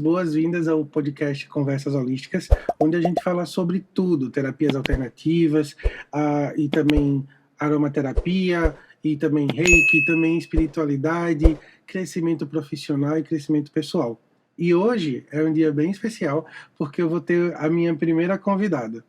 boas-vindas ao podcast Conversas Holísticas, onde a gente fala sobre tudo, terapias alternativas, e também aromaterapia, e também reiki, também espiritualidade, crescimento profissional e crescimento pessoal. E hoje é um dia bem especial, porque eu vou ter a minha primeira convidada.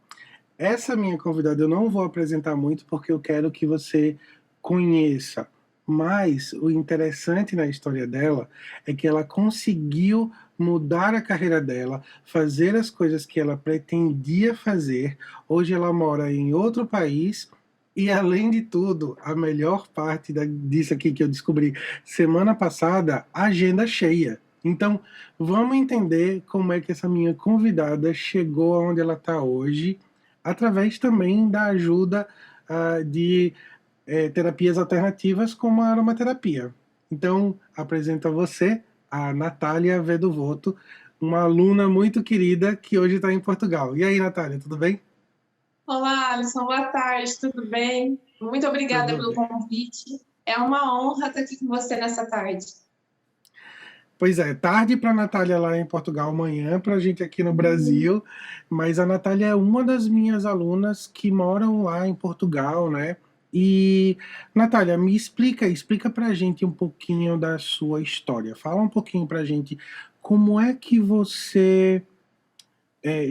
Essa minha convidada eu não vou apresentar muito, porque eu quero que você conheça. Mas o interessante na história dela é que ela conseguiu mudar a carreira dela, fazer as coisas que ela pretendia fazer. Hoje ela mora em outro país e, além de tudo, a melhor parte disso aqui que eu descobri semana passada, agenda cheia. Então, vamos entender como é que essa minha convidada chegou aonde ela está hoje, através também da ajuda de terapias alternativas como a aromaterapia. Então, apresento a você a Natália Vedovoto, uma aluna muito querida que hoje está em Portugal. E aí, Natália, tudo bem? Olá, Alisson, boa tarde, tudo bem? Muito obrigada pelo convite. É uma honra estar aqui com você nessa tarde. Pois é, tarde para a Natália lá em Portugal, manhã para a gente aqui no Brasil, mas a Natália é uma das minhas alunas que moram lá em Portugal, né? E, Natália, me explica para a gente um pouquinho da sua história. Fala um pouquinho para a gente como é que você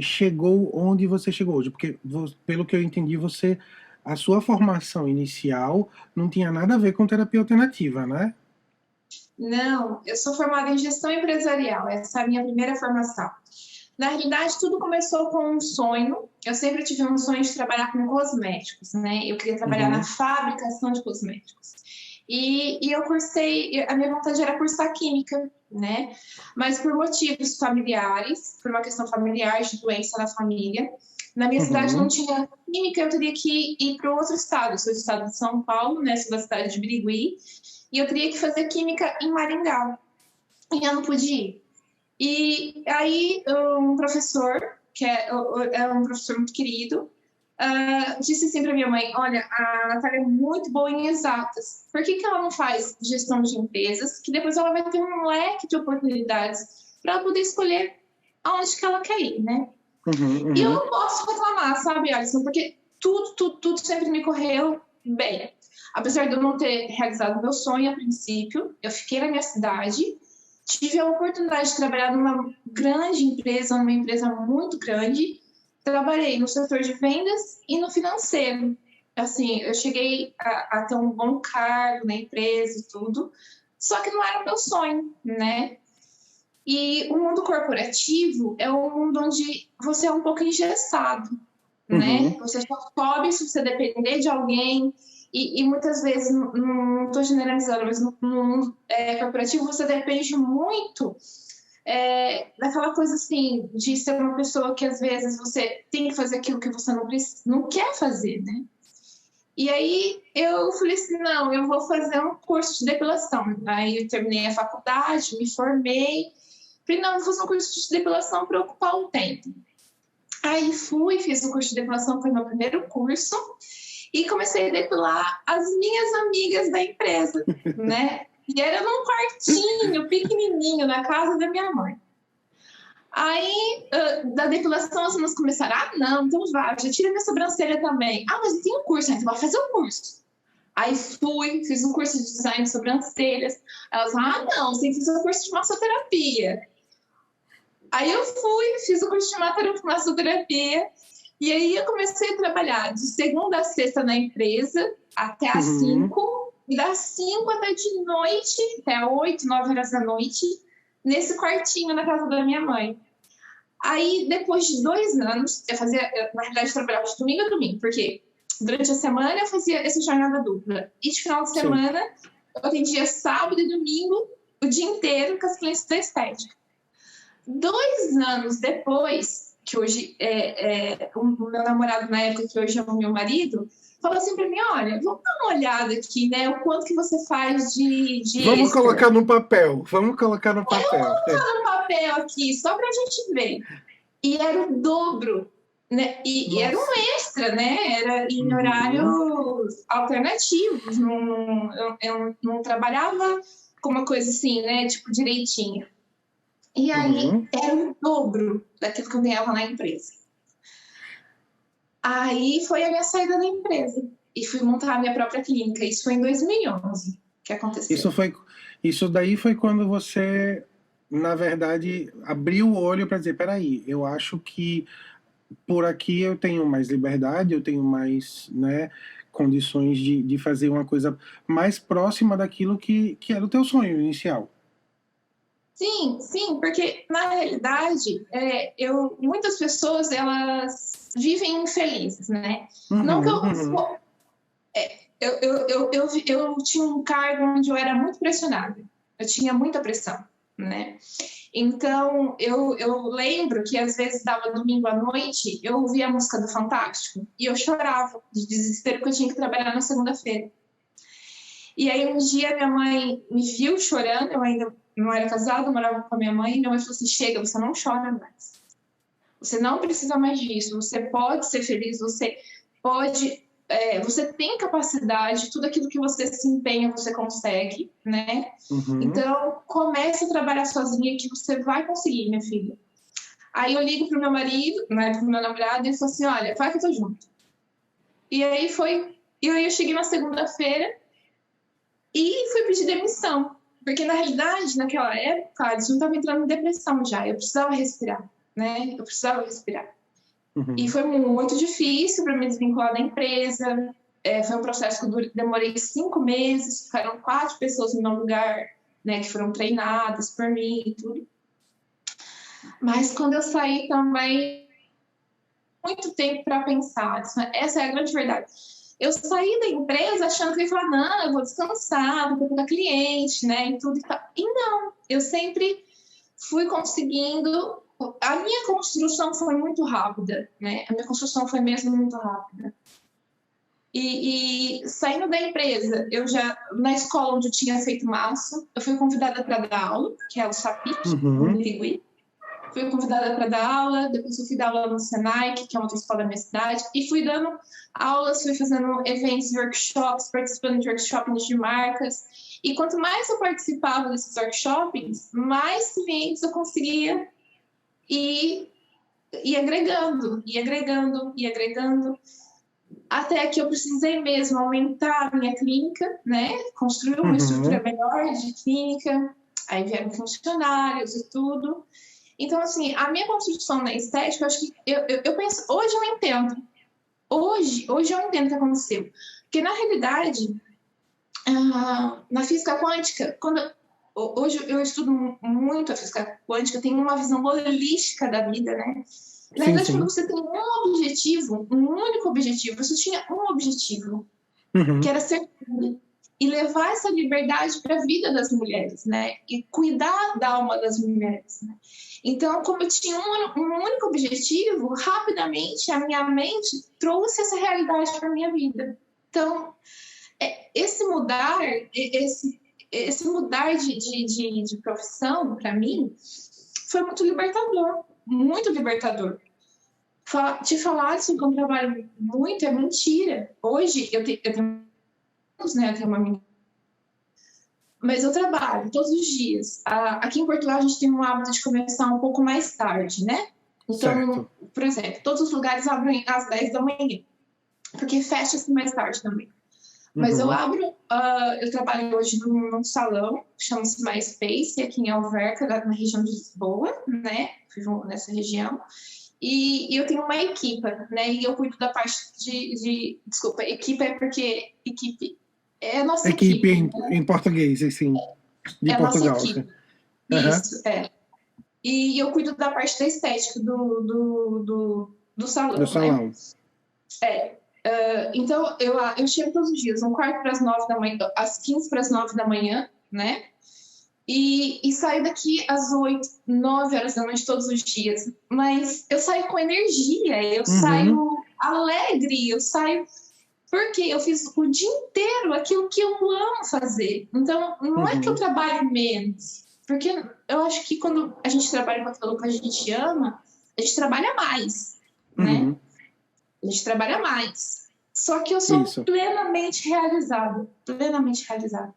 chegou onde você chegou hoje, porque pelo que eu entendi, a sua formação inicial não tinha nada a ver com terapia alternativa, né? Não, eu sou formada em gestão empresarial, essa é a minha primeira formação. Na realidade, tudo começou com um sonho. Eu sempre tive um sonho de trabalhar com cosméticos, né? Eu queria trabalhar na fabricação de cosméticos. E eu cursei, a minha vontade era cursar química, né? Mas por motivos familiares, por uma questão familiar de doença na família, na minha cidade não tinha química, eu teria que ir para outro estado. Eu sou do estado de São Paulo, né? Sou da cidade de Birigui, e eu teria que fazer química em Maringá. E eu não pude ir. E aí um professor, que é um professor muito querido, disse assim para minha mãe: olha, a Natália é muito boa em exatas, por que ela não faz gestão de empresas, que depois ela vai ter um leque de oportunidades para ela poder escolher aonde que ela quer ir, né? E eu não posso reclamar, sabe, Alisson, porque tudo sempre me correu bem. Apesar de eu não ter realizado meu sonho a princípio, eu fiquei na minha cidade, tive a oportunidade de trabalhar numa grande empresa, numa empresa muito grande. Trabalhei no setor de vendas e no financeiro. Assim, eu cheguei a ter um bom cargo na empresa e tudo, só que não era o meu sonho, né? E o mundo corporativo é um mundo onde você é um pouco engessado, né? Você só sobe se você depender de alguém. E muitas vezes, não estou generalizando, mas no mundo corporativo você depende muito daquela coisa assim, de ser uma pessoa que às vezes você tem que fazer aquilo que você não quer fazer, né? E aí eu falei assim, não, eu vou fazer um curso de depilação. Aí eu terminei a faculdade, me formei, falei, não, vou fazer um curso de depilação para ocupar o tempo. Aí fiz o curso de depilação, foi meu primeiro curso, e comecei a depilar as minhas amigas da empresa, né? E era num quartinho pequenininho, na casa da minha mãe. Aí, da depilação, as meninas começaram, não, então já tira minha sobrancelha também. Mas tem um curso, então vai fazer o curso. Aí fiz um curso de design de sobrancelhas. Elas, não, você tem que fazer o curso de massoterapia. Aí eu fiz o curso de massoterapia. E aí eu comecei a trabalhar de segunda a sexta na empresa, até às 5, e das 5 até de noite, até 8, 9 horas da noite, nesse quartinho na casa da minha mãe. Aí, depois de 2 anos, na realidade, eu trabalhava de domingo a domingo, porque durante a semana eu fazia essa jornada dupla. E de final de semana, eu atendia sábado e domingo, o dia inteiro, com as clientes da estética. 2 anos depois, que hoje o meu namorado na época, que hoje é o meu marido, falou assim pra mim, olha, vamos dar uma olhada aqui, né, o quanto que você faz de Vamos extra. colocar no papel, Vamos colocar no papel aqui, só pra gente ver. E era o dobro, né, e era um extra, né, era em horários alternativos, eu não trabalhava com uma coisa assim, né, tipo, direitinho. E aí Uhum. era o dobro daquilo que eu ganhava na empresa. Aí foi a minha saída da empresa e fui montar a minha própria clínica. Isso foi em 2011 que Isso aconteceu. foi, isso daí foi quando você, na verdade, abriu o olho para dizer, peraí, eu acho que por aqui eu tenho mais liberdade, eu tenho mais, né, condições de fazer uma coisa mais próxima daquilo que era o teu sonho inicial. Sim, sim, porque na realidade, muitas pessoas elas vivem infelizes, né? Não que Uhum, eu, uhum, eu tinha um cargo onde eu era muito pressionada, eu tinha muita pressão, né? Então eu lembro que às vezes dava domingo à noite, eu ouvia a música do Fantástico e eu chorava de desespero porque eu tinha que trabalhar na segunda-feira. E aí um dia minha mãe me viu chorando, eu ainda não era casada, morava com a minha mãe, e minha mãe falou assim, chega, você não chora mais. Você não precisa mais disso, você pode ser feliz, você pode, você tem capacidade, tudo aquilo que você se empenha, você consegue, né? uhum. Então, comece a trabalhar sozinha que você vai conseguir, minha filha. Aí eu ligo pro meu marido, né, pro meu namorado, e ele falou assim, olha, vai que eu tô junto. E aí e aí eu cheguei na segunda-feira, e fui pedir demissão. Porque, na realidade, naquela época, eles não estavam entrando em depressão já. Eu precisava respirar, né? Eu precisava respirar. E Uhum. foi muito difícil para me desvincular da empresa. Foi um processo que eu demorei 5 meses. Ficaram 4 pessoas no meu lugar, né? Que foram treinadas por mim e tudo. Mas quando eu saí também, muito tempo para pensar. Essa é a grande verdade. Eu saí da empresa achando que eu ia falar, não, eu vou descansar, vou cuidar da cliente, né, e tudo e tal. E não, eu sempre fui conseguindo. A minha construção foi muito rápida, né? A minha construção foi mesmo muito rápida. E saindo da empresa, eu já, na escola onde eu tinha feito massa, eu fui convidada para dar aula, que é o SAPIC, no Uhum. Birigui. Fui convidada para dar aula, depois eu fui dar aula no Senai, que é uma outra escola da minha cidade, e fui dando aulas, fui fazendo eventos, workshops, participando de workshops de marcas. E quanto mais eu participava desses workshops, mais clientes eu conseguia ir, ir agregando, ir agregando, até que eu precisei mesmo aumentar a minha clínica, né? Construir uma estrutura Uhum. melhor de clínica, aí vieram funcionários e tudo. Então, assim, a minha construção na estética, eu acho que eu penso, hoje eu entendo. Hoje eu entendo o que aconteceu. Porque, na realidade, na física quântica, hoje eu estudo muito a física quântica, tenho uma visão holística da vida, né? Na Sim, realidade, quando sim. você tem um objetivo, um único objetivo, você tinha um objetivo, que Uhum. era ser livre e levar essa liberdade para a vida das mulheres, né? E cuidar da alma das mulheres, né? Então, como eu tinha um único objetivo, rapidamente a minha mente trouxe essa realidade para minha vida. Então, esse mudar, esse mudar de profissão, para mim, foi muito libertador, muito libertador. Te falar assim que eu trabalho muito é mentira. Hoje eu tenho, né, eu tenho uma menina, mas eu trabalho todos os dias. Aqui em Portugal a gente tem um hábito de começar um pouco mais tarde, né? Então, Certo. por exemplo, todos os lugares abrem às 10 da manhã, porque fecha-se mais tarde também. Mas eu Uhum. abro, eu trabalho hoje num salão, chama-se MySpace, aqui em Alverca, na região de Lisboa, né? Vivo nessa região. E eu tenho uma equipa, né? E eu cuido da parte desculpa, equipa é porque equipe é a nossa Equipe equipe, em português, assim, de é a nossa Portugal. equipe. Aham. Isso, é. E eu cuido da parte da estética do Do salão, né? salão. Então, eu chego todos os dias, um quarto para as 9 da manhã, às 15 para as 9 da manhã, né? E saio daqui às 8, 9 horas da noite todos os dias. Mas eu saio com energia, eu Uhum. saio alegre, eu saio porque eu fiz o dia inteiro aquilo que eu amo fazer. Então, não é que eu Uhum. trabalho menos, porque eu acho que quando a gente trabalha com aquilo que a gente ama, a gente trabalha mais, né? Uhum. A gente trabalha mais. Só que eu sou Isso. plenamente realizada, plenamente realizada.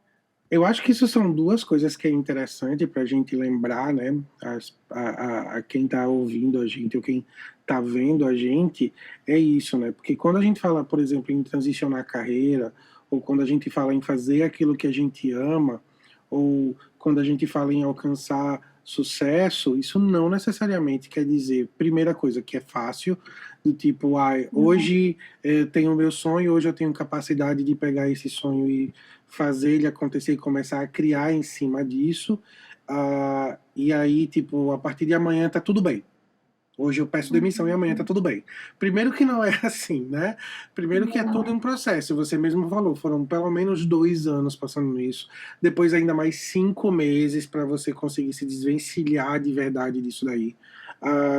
Eu acho que isso são duas coisas que é interessante para a gente lembrar, né? A quem está ouvindo a gente ou quem está vendo a gente, é isso, né? Porque quando a gente fala, por exemplo, em transicionar a carreira, ou quando a gente fala em fazer aquilo que a gente ama, ou quando a gente fala em alcançar sucesso, isso não necessariamente quer dizer, primeira coisa, que é fácil, do tipo, Não. hoje eu tenho o meu sonho, hoje eu tenho capacidade de pegar esse sonho e fazer ele acontecer e começar a criar em cima disso. E aí, tipo, a partir de amanhã tá tudo bem. Hoje eu peço demissão e amanhã tá tudo bem. Primeiro que não é assim, né? Primeiro que é todo Não. um processo. Você mesmo falou, foram pelo menos 2 anos passando nisso. Depois ainda mais 5 meses para você conseguir se desvencilhar de verdade disso daí.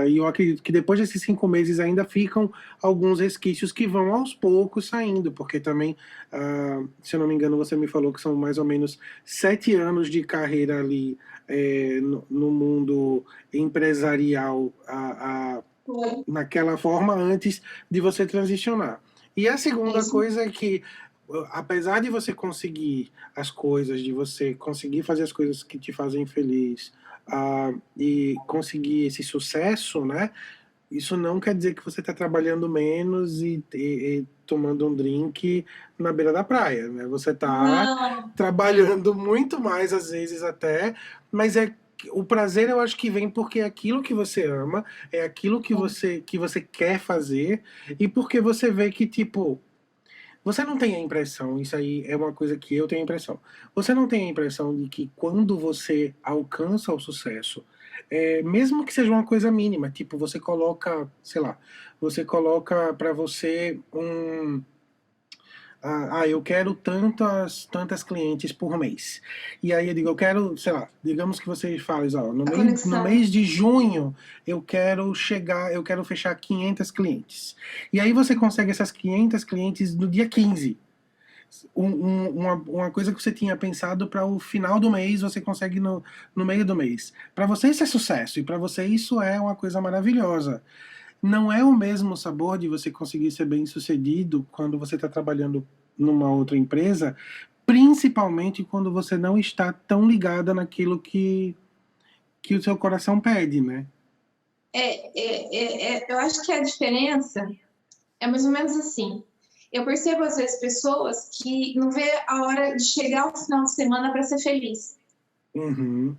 E eu acredito que depois desses 5 meses ainda ficam alguns resquícios que vão aos poucos saindo, porque também, se eu não me engano, você me falou que são mais ou menos 7 anos de carreira ali no mundo empresarial Foi. naquela forma antes de você transicionar. E a É segunda isso. coisa é que, apesar de você conseguir as coisas, de você conseguir fazer as coisas que te fazem feliz, e conseguir esse sucesso, né? Isso não quer dizer que você está trabalhando menos e tomando um drink na beira da praia, né? Você está Não. trabalhando muito mais, às vezes até, mas o prazer eu acho que vem porque é aquilo que você ama, é aquilo que você quer fazer, e porque você vê que, tipo, você não tem a impressão, isso aí é uma coisa que eu tenho a impressão. Você não tem a impressão de que quando você alcança o sucesso, mesmo que seja uma coisa mínima, tipo, você coloca, sei lá, você coloca para você eu quero tantas clientes por mês. E aí eu digo, eu quero, sei lá, digamos que você fala, ó, no A mês, no conexão. mês de junho eu quero fechar 500 clientes. E aí você consegue essas 500 clientes no dia 15. Uma coisa que você tinha pensado para o final do mês, você consegue no meio do mês. Para você isso é sucesso, e para você isso é uma coisa maravilhosa. Não é o mesmo sabor de você conseguir ser bem sucedido quando você está trabalhando numa outra empresa, principalmente quando você não está tão ligada naquilo que o seu coração pede, né? Eu acho que a diferença é mais ou menos assim. Eu percebo às vezes pessoas que não vê a hora de chegar ao final de semana para ser feliz. Uhum,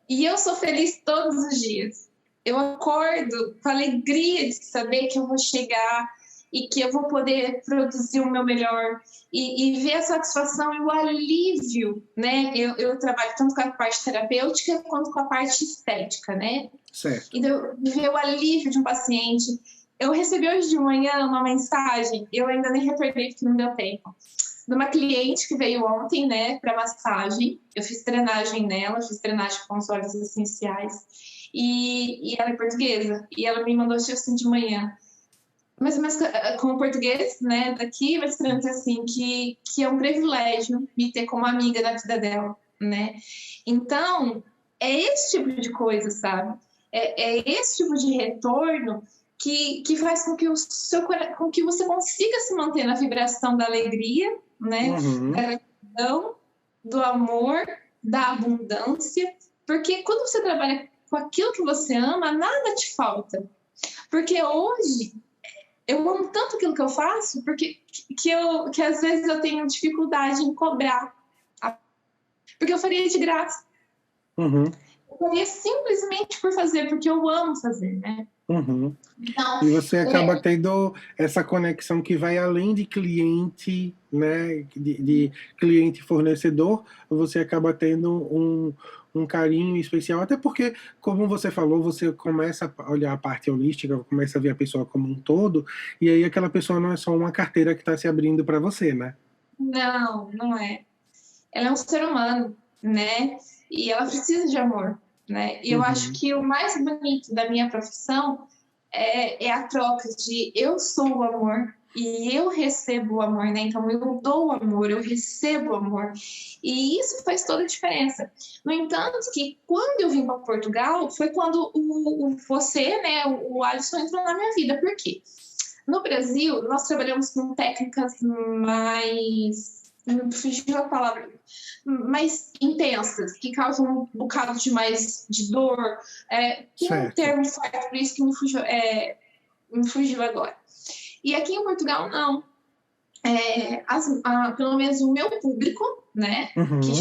E eu sou feliz todos os dias. Eu acordo com a alegria de saber que eu vou chegar e que eu vou poder produzir o meu melhor e ver a satisfação e o alívio, né? Eu trabalho tanto com a parte terapêutica quanto com a parte estética, né? certo. E ver o alívio de um paciente. Eu recebi hoje de manhã uma mensagem, eu ainda nem retornei porque não deu tempo, de uma cliente que veio ontem, né, para massagem. Eu fiz drenagem nela, fiz drenagem com os óleos essenciais. E ela é portuguesa. E ela me mandou assim de manhã. Mas como português, né, daqui, mas querendo dizer assim, que é um privilégio me ter como amiga da vida dela, né? Então, é esse tipo de coisa, sabe? É esse tipo de retorno que faz com que com que você consiga se manter na vibração da alegria, né? Da Uhum, gratidão, do amor, da abundância, porque quando você trabalha com aquilo que você ama, nada te falta. Porque hoje eu amo tanto aquilo que eu faço, porque que às vezes eu tenho dificuldade em cobrar, porque eu faria de graça. uhum, Eu faria simplesmente por fazer, porque eu amo fazer, né? uhum. Então, E você acaba é, tendo essa conexão que vai além de cliente, né, de cliente fornecedor, você acaba tendo um carinho especial, até porque, como você falou, você começa a olhar a parte holística, começa a ver a pessoa como um todo, e aí aquela pessoa não é só uma carteira que está se abrindo para você, né? não, não é. Ela é um ser humano, né? E ela precisa de amor, né? E eu acho Uhum, que o mais bonito da minha profissão é a troca de eu sou o amor e eu recebo o amor, né? Então eu dou o amor, eu recebo o amor. E isso faz toda a diferença. No entanto, que quando eu vim para Portugal, foi quando você, né, o Alisson entrou na minha vida. Por quê? No Brasil, nós trabalhamos com técnicas mais me fugiu a palavra, mais intensas, que causam um bocado de mais de dor. Tem um Certo. termo certo por isso que me fugiu agora. E aqui em Portugal, não. Pelo menos o meu público, né, que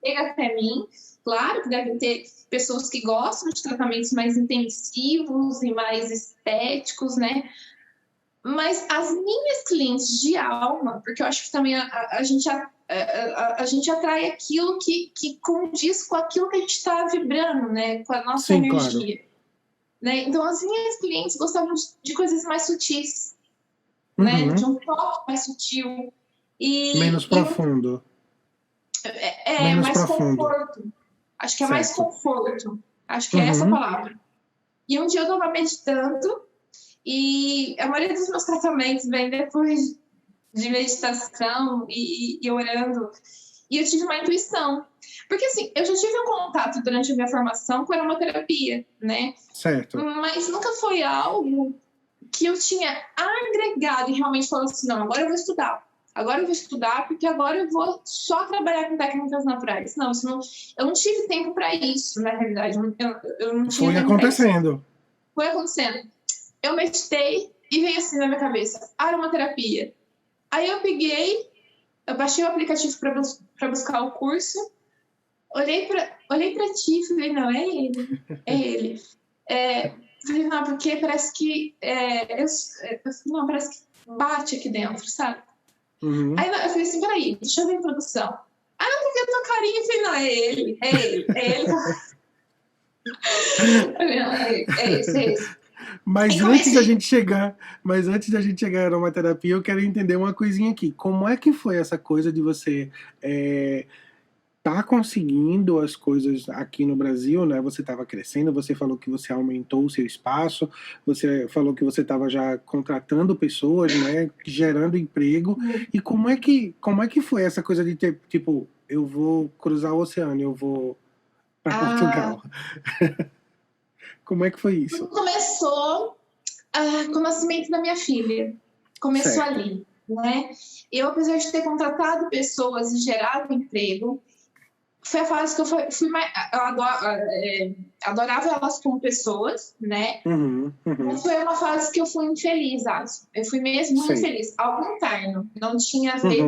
chega até mim, claro que devem ter pessoas que gostam de tratamentos mais intensivos e mais estéticos, né, mas as minhas clientes de alma, porque eu acho que também a gente atrai aquilo que condiz com aquilo que a gente está vibrando, né, com a nossa Sim, energia. claro. Né? Então, as minhas clientes gostavam de coisas mais sutis, né? De um toque mais sutil. Menos profundo. Menos Mais profundo. conforto. Acho que é mais Certo. conforto. Acho que é essa a palavra. E um dia eu estava meditando e a maioria dos meus tratamentos vem depois de meditação e orando. E eu tive uma intuição. Porque, assim, eu já tive um contato durante a minha formação com aromaterapia, né? Certo. Mas nunca foi algo que eu tinha agregado e realmente falou assim, não, agora eu vou estudar. Agora eu vou estudar porque agora eu vou só trabalhar com técnicas naturais. Não, eu não tive tempo para isso, na realidade. Eu não tinha Foi tempo para isso. acontecendo. Foi acontecendo. Eu meditei e veio assim na minha cabeça, aromaterapia. Aí eu baixei o aplicativo para buscar o curso, olhei para ti e falei, não, é ele, é ele. Falei, não, porque parece que não, parece que bate aqui dentro, sabe? Aí eu falei assim, peraí, deixa eu ver a introdução. Aí eu peguei a tua carinha e falei, não, é ele. É esse. Mas antes da gente chegar à aromaterapia, eu quero entender uma coisinha aqui. Como é que foi essa coisa de você tá conseguindo as coisas aqui no Brasil, né? Você estava crescendo, você falou que você aumentou o seu espaço, você falou que você estava já contratando pessoas, né? Gerando emprego. E como é que foi essa coisa de ter, tipo, eu vou cruzar o oceano, eu vou para Portugal? Como é que foi isso? Começou com o nascimento da minha filha. Começou Certo. ali, né? Eu, apesar de ter contratado pessoas e gerado emprego, foi a fase que eu fui mais. Adorava elas como pessoas, né? Mas foi uma fase que eu fui infeliz, acho. Eu fui mesmo muito infeliz. Algo interno. Não tinha a ver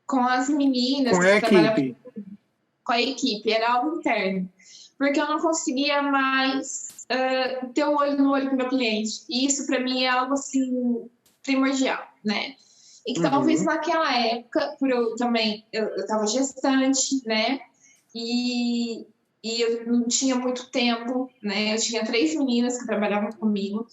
com as meninas com que a trabalhavam equipe. com a equipe. Era algo interno. Porque eu não conseguia mais ter o olho no olho com o meu cliente. E isso, para mim, é algo assim primordial, né? E que talvez naquela época, por eu também, eu estava gestante, né? E eu não tinha muito tempo, né? Eu tinha 3 meninas que trabalhavam comigo.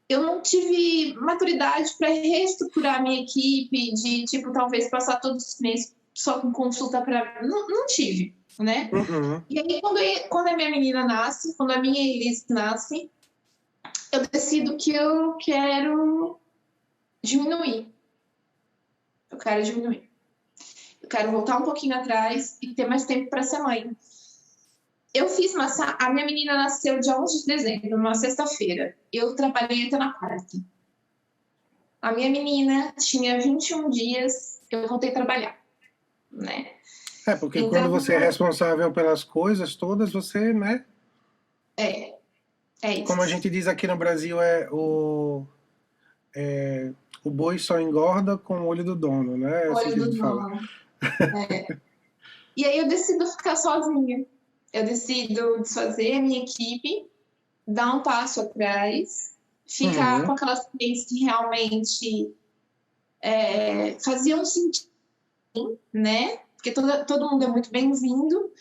Eu não tive maturidade para reestruturar a minha equipe, de, tipo, talvez passar todos os meses só com consulta para... Não tive, né? E aí, quando a minha menina nasce, quando a minha Elis nasce, eu decido que eu quero diminuir. Eu quero voltar um pouquinho atrás e ter mais tempo para ser mãe. Eu fiz a minha menina nasceu dia 11 de dezembro, numa sexta-feira. Eu trabalhei até na quarta. A minha menina tinha 21 dias, eu voltei a trabalhar, né? Porque então, quando você é responsável pelas coisas todas, você, né? É isso. Como a gente diz aqui no Brasil, o boi só engorda com o olho do dono, né? É assim que a gente fala. E aí eu decido ficar sozinha. Eu decido desfazer a minha equipe, dar um passo atrás, ficar com aquelas clientes que realmente faziam sentido, né? Porque todo mundo é muito bem-vindo,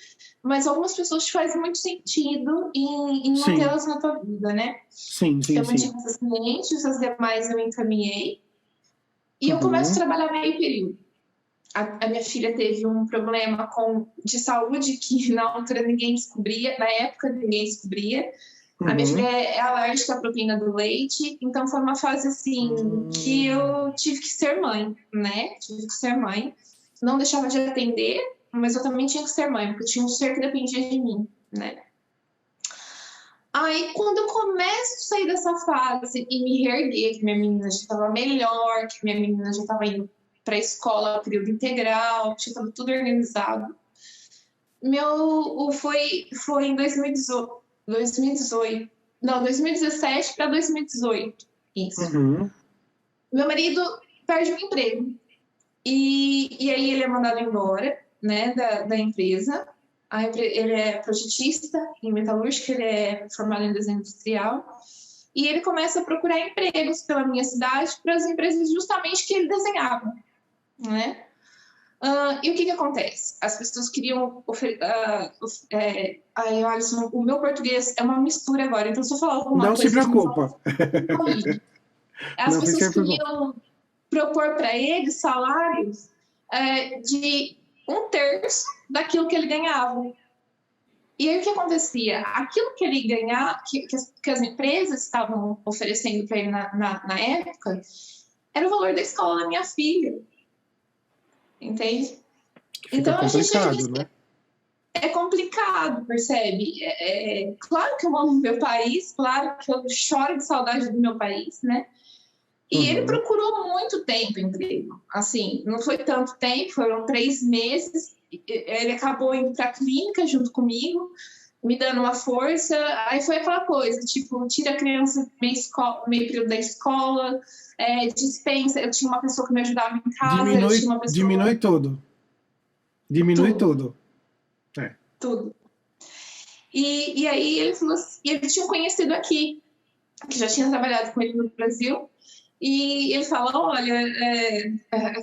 mas algumas pessoas te fazem muito sentido em mantê-las na tua vida, né? Sim. Eu mantive essas clientes, as demais eu encaminhei. E eu começo a trabalhar meio período. A minha filha teve um problema de saúde que na altura ninguém descobria, na época ninguém descobria. A minha filha é alérgica à proteína do leite, então foi uma fase assim que eu tive que ser mãe, né? Tive que ser mãe. Não deixava de atender, mas eu também tinha que ser mãe, porque tinha um ser que dependia de mim, né? Aí, quando eu começo a sair dessa fase e me reerguer, que minha menina já estava melhor, que minha menina já estava indo para a escola, período integral, tinha tudo organizado. Foi em 2017 para 2018, isso. Uhum. Meu marido perde o emprego. E aí ele é mandado embora, né, da empresa. Ele é projetista em metalúrgica, ele é formado em desenho industrial. E ele começa a procurar empregos pela minha cidade para as empresas justamente que ele desenhava, né? E o que acontece? As pessoas queriam... Alisson, o meu português é uma mistura agora, então se eu falar alguma Não coisa... se preocupa. As pessoas queriam propor para ele salários de 1/3 daquilo que ele ganhava. E aí o que acontecia? Aquilo que ele ganhava, que as empresas estavam oferecendo para ele na época, era o valor da escola da minha filha. Entende? Fica então complicado, né? É complicado, percebe? Claro que eu amo meu país, claro que eu choro de saudade do meu país, né? E ele procurou muito tempo emprego. Assim, não foi tanto tempo, foram 3 meses. Ele acabou indo para a clínica junto comigo, me dando uma força. Aí foi aquela coisa, tipo, tira a criança meio período da escola, dispensa. Eu tinha uma pessoa que me ajudava em casa. Diminui tudo. Diminui tudo. Tudo. E aí ele falou assim, ele tinha um conhecido aqui, que já tinha trabalhado com ele no Brasil. E ele fala, olha,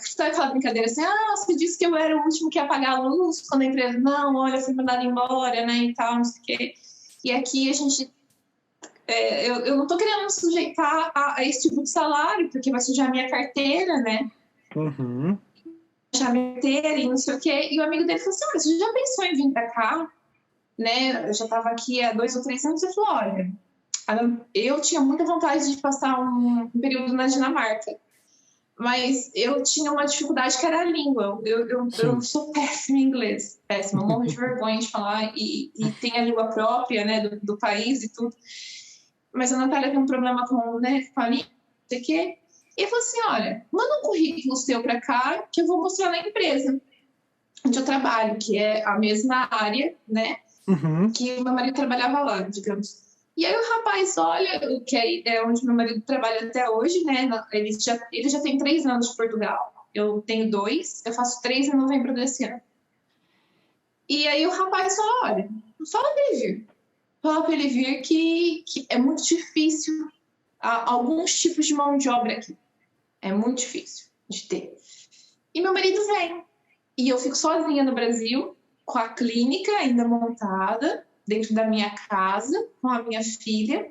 sabe aquela brincadeira assim, você disse que eu era o último que ia pagar a luz quando a empresa... Não, olha, fui mandada embora, né, e tal, não sei o quê. E aqui a gente... eu não tô querendo me sujeitar a esse tipo de salário, porque vai sujar a minha carteira, né? Sujar a minha carteira e não sei o quê. E o amigo dele falou assim, olha, você já pensou em vir pra cá? Né? Eu já tava aqui há 2 ou 3 anos. Ele falou, olha... Eu tinha muita vontade de passar um período na Dinamarca, mas eu tinha uma dificuldade que era a língua. Eu sou péssima em inglês, péssima, morro de vergonha de falar, e tem a língua própria, né, do país e tudo. Mas a Natália tem um problema com a língua, não sei o quê. E ele falou assim, olha, manda um currículo seu para cá que eu vou mostrar na empresa onde eu trabalho, que é a mesma área, né, que o meu marido trabalhava lá, digamos. E aí o rapaz olha, que é onde meu marido trabalha até hoje, né? Ele já tem 3 anos de Portugal. Eu tenho 2, eu faço 3 em novembro desse ano. E aí o rapaz fala, olha, fala para ele vir. Fala para ele vir que é muito difícil alguns tipos de mão de obra aqui. É muito difícil de ter. E meu marido vem. E eu fico sozinha no Brasil, com a clínica ainda montada, dentro da minha casa, com a minha filha,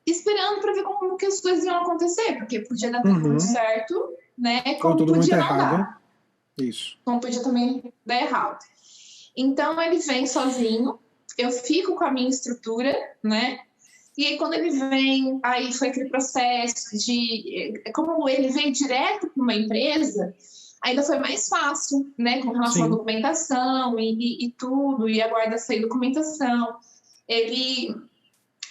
esperando para ver como que as coisas iam acontecer, porque podia dar tudo certo, né? Como tudo podia muito não errado. dar. Isso. Como podia também dar errado. Então, ele vem sozinho, eu fico com a minha estrutura, né? E aí, quando ele vem, aí foi aquele processo de... Como ele veio direto para uma empresa... Ainda foi mais fácil, né, com relação à documentação e tudo, e aguarda sair documentação. Ele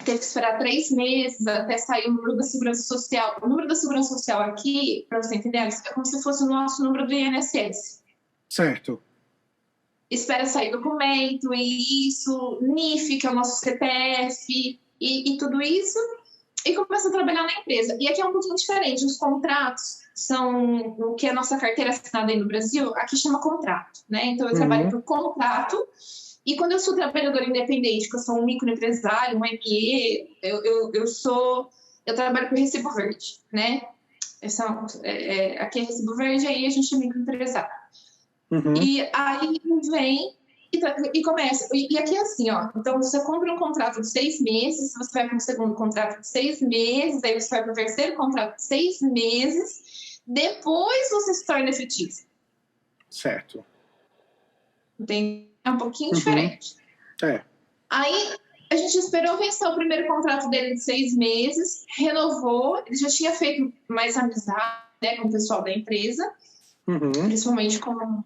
teve que esperar 3 meses até sair o número da Segurança Social. O número da Segurança Social aqui, para você entender, é como se fosse o nosso número do INSS. Certo. Espera sair documento, e isso, NIF, que é o nosso CPF, e tudo isso, e começa a trabalhar na empresa. E aqui é um pouquinho diferente, os contratos são o que a nossa carteira assinada aí no Brasil, aqui chama contrato, né? Então eu trabalho por contrato, e quando eu sou trabalhadora independente, que eu sou um microempresário, um ME, eu trabalho por recibo verde, né? Aqui é recibo verde, aí a gente é microempresário. E aí vem e começa. E aqui é assim, ó. Então, você compra um contrato de 6 meses, você vai para um segundo contrato de 6 meses, aí você vai para o terceiro contrato de 6 meses, depois você se torna efetivo. Certo. É um pouquinho diferente. Aí, a gente esperou vencer o primeiro contrato dele de 6 meses, renovou, ele já tinha feito mais amizade, né, com o pessoal da empresa, principalmente com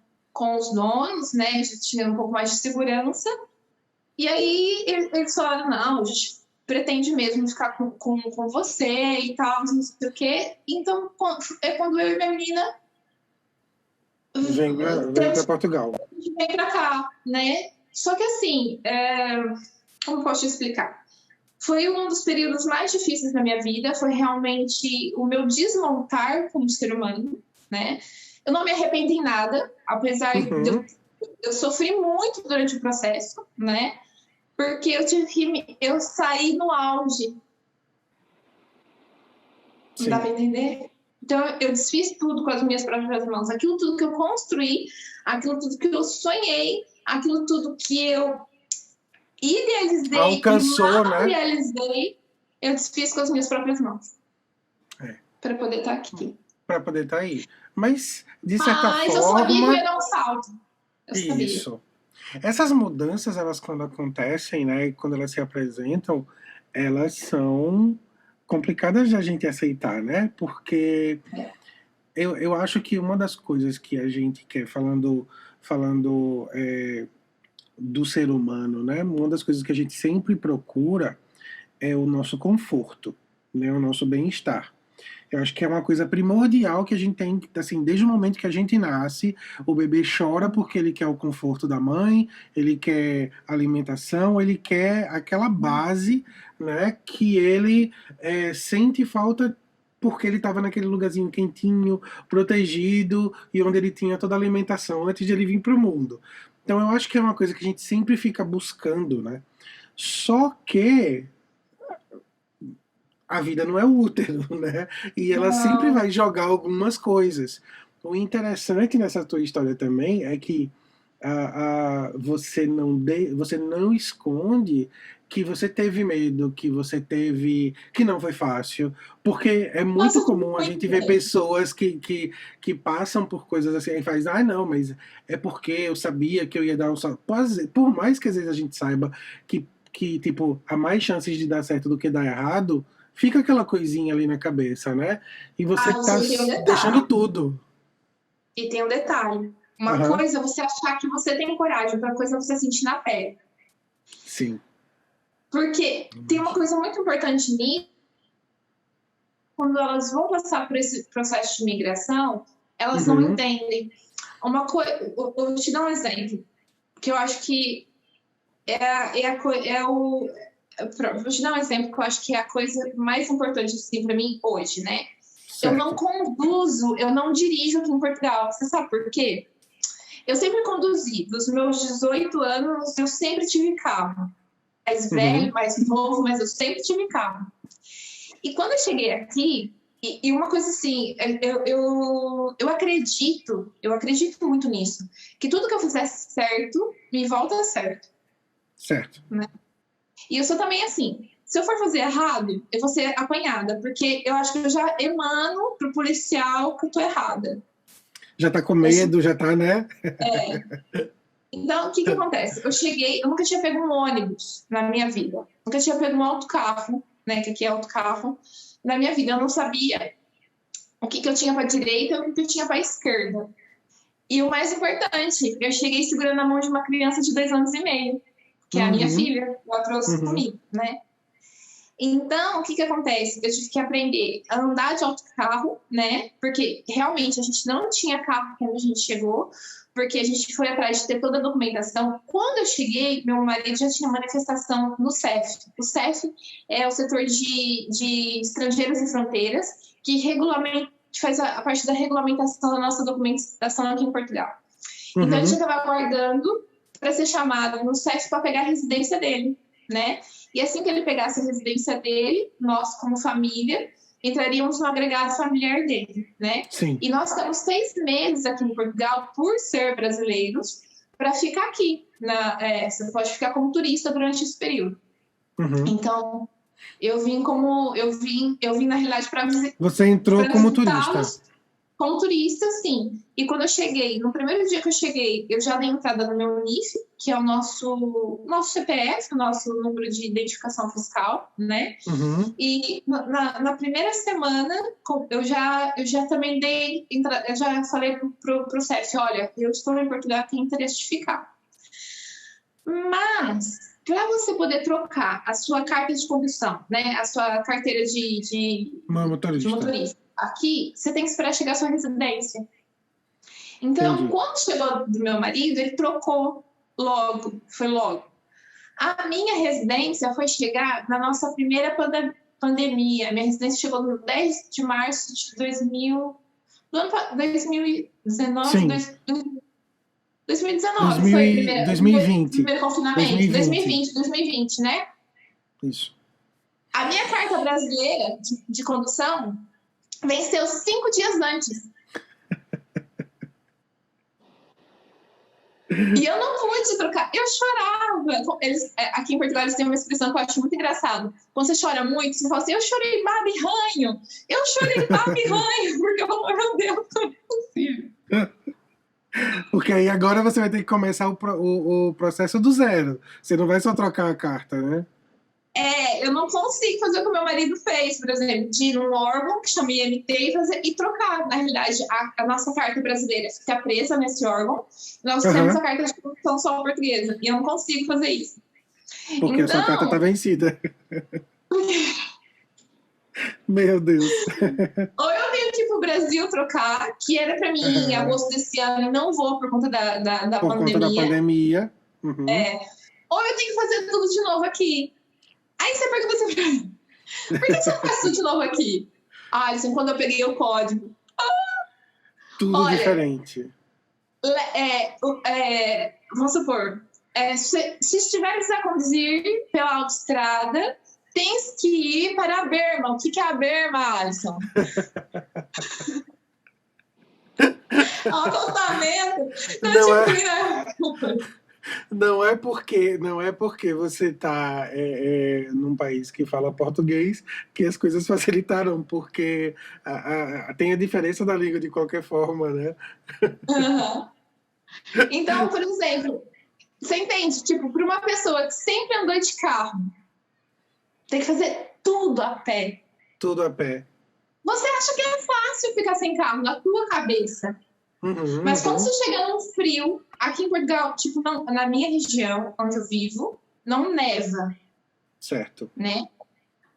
os donos, né, já tinha um pouco mais de segurança. E aí, eles falaram, não, a gente pretende mesmo ficar com você e tal, não sei o quê. Então, é quando eu e minha menina Vem para Portugal. vem para cá, né? Só que assim, como posso te explicar? Foi um dos períodos mais difíceis da minha vida, foi realmente o meu desmontar como ser humano, né? Eu não me arrependo em nada, apesar de eu sofri muito durante o processo, né? Porque eu saí no auge. Não dá para entender? Então, eu desfiz tudo com as minhas próprias mãos. Aquilo tudo que eu construí, aquilo tudo que eu sonhei, aquilo tudo que eu idealizei alcançou, e materializei, eu desfiz com as minhas próprias mãos. Para poder estar aqui. Para poder estar aí. Mas, de certa forma... eu sabia que eu ia dar um salto. Isso. Essas mudanças, elas quando acontecem, né, quando elas se apresentam, elas são complicadas de a gente aceitar, né? Porque eu acho que uma das coisas que a gente quer, falando do ser humano, né? Uma das coisas que a gente sempre procura é o nosso conforto, né? O nosso bem-estar. Eu acho que é uma coisa primordial que a gente tem, assim, desde o momento que a gente nasce, o bebê chora porque ele quer o conforto da mãe, ele quer alimentação, ele quer aquela base, né, que ele sente falta porque ele estava naquele lugarzinho quentinho, protegido, e onde ele tinha toda a alimentação antes de ele vir para o mundo. Então eu acho que é uma coisa que a gente sempre fica buscando, né? Só que a vida não é útero, né? E ela sempre vai jogar algumas coisas. O interessante nessa tua história também é que você não esconde que você teve medo, que não foi fácil, porque é muito comum a gente ver pessoas que passam por coisas assim e faz, não, mas é porque eu sabia que eu ia dar um salto. Por mais que às vezes a gente saiba que tipo, há mais chances de dar certo do que dar errado, fica aquela coisinha ali na cabeça, né? E você tá deixando tudo. E tem um detalhe. Uma coisa é você achar que você tem coragem, outra coisa é você sentir na pele. Sim. Porque tem uma coisa muito importante nisso. Quando elas vão passar por esse processo de migração, elas não entendem. Eu vou te dar um exemplo, que eu acho que vou te dar um exemplo que eu acho que é a coisa mais importante assim, para mim hoje, né? Certo. Eu não dirijo aqui em Portugal. Você sabe por quê? Eu sempre conduzi. Dos meus 18 anos, eu sempre tive carro. Mais velho, mais novo, mas eu sempre tive carro. E quando eu cheguei aqui, e uma coisa assim, eu acredito muito nisso, que tudo que eu fizesse certo, me volta certo. Certo. Né? E eu sou também assim, se eu for fazer errado, eu vou ser apanhada, porque eu acho que eu já emano pro policial que eu tô errada. Já tá com medo, já tá, né? Então, o que acontece? Eu nunca tinha pego um ônibus na minha vida. Nunca tinha pego um autocarro, né? Que aqui é autocarro. Na minha vida, eu não sabia o que eu tinha para direita e o que eu tinha para esquerda. E o mais importante, eu cheguei segurando a mão de uma criança de 2 anos e meio, que é a minha filha, ela trouxe comigo, né? Então, o que acontece? Eu tive que aprender a andar de autocarro, né? Porque realmente a gente não tinha carro quando a gente chegou, porque a gente foi atrás de ter toda a documentação. Quando eu cheguei, meu marido já tinha manifestação no CEF. O CEF é o setor de estrangeiros e fronteiras, que faz a parte da regulamentação da nossa documentação aqui em Portugal. Então, a gente estava aguardando para ser chamado no CEF para pegar a residência dele, né? E assim que ele pegasse a residência dele, nós, como família, entraríamos no agregado familiar dele, né? Sim. E nós estamos 6 meses aqui em Portugal, por ser brasileiros, para ficar aqui. Você pode ficar como turista durante esse período. Então, eu vim na realidade para visitar. Você entrou como turista? Como turista, sim. E quando eu cheguei, no primeiro dia que eu cheguei, eu já dei entrada no meu NIF, que é o nosso CPF, o nosso número de identificação fiscal, né? E na primeira semana, eu já também eu já falei pro CEF, olha, eu estou em Portugal, tenho interesse de ficar. Mas, para você poder trocar a sua carta de condução, né, a sua carteira de motorista, aqui, você tem que esperar chegar a sua residência. Então, Entendi. quando chegou do meu marido, ele trocou logo, foi logo. A minha residência foi chegar na nossa primeira pandemia. Minha residência chegou no 10 de março de 2019. Sim. 2019 foi o primeiro 2020. Primeiro confinamento. 2020, né? Isso. A minha carta brasileira de condução venceu 5 dias antes. E eu não pude trocar. Eu chorava. Aqui em Portugal eles têm uma expressão que eu acho muito engraçada. Quando você chora muito, você fala assim, eu chorei babirranho. Eu chorei babirranho. Porque eu falo, meu Deus, não é possível. Porque aí agora você vai ter que começar o processo do zero. Você não vai só trocar a carta, né? Eu não consigo fazer o que o meu marido fez, por exemplo, de ir num órgão que chama IMT e trocar. Na realidade, a nossa carta brasileira fica presa nesse órgão. Nós temos a carta de condução só portuguesa. E eu não consigo fazer isso. Porque então, a sua carta está vencida. Meu Deus. Ou eu tenho que ir pro Brasil trocar, que era para mim em agosto desse ano, e não vou por conta da pandemia. Por conta da pandemia. Uhum. Ou eu tenho que fazer tudo de novo aqui. Aí você pergunta assim pra mim, por que você não faz tudo de novo aqui? Alisson, quando eu peguei o código. Tudo diferente. Vamos supor, se estiveres a conduzir pela autoestrada, tens que ir para a berma. O que é a berma, Alisson? Acostamento. Não é porque você está num país que fala português que as coisas facilitaram, porque tem a diferença da língua de qualquer forma, né? Então, por exemplo, você entende? Tipo, para uma pessoa que sempre andou de carro, tem que fazer tudo a pé. Tudo a pé. Você acha que é fácil ficar sem carro na tua cabeça? Mas quando você chega num frio, aqui em Portugal, tipo, na minha região, onde eu vivo, não neva. Certo. Né?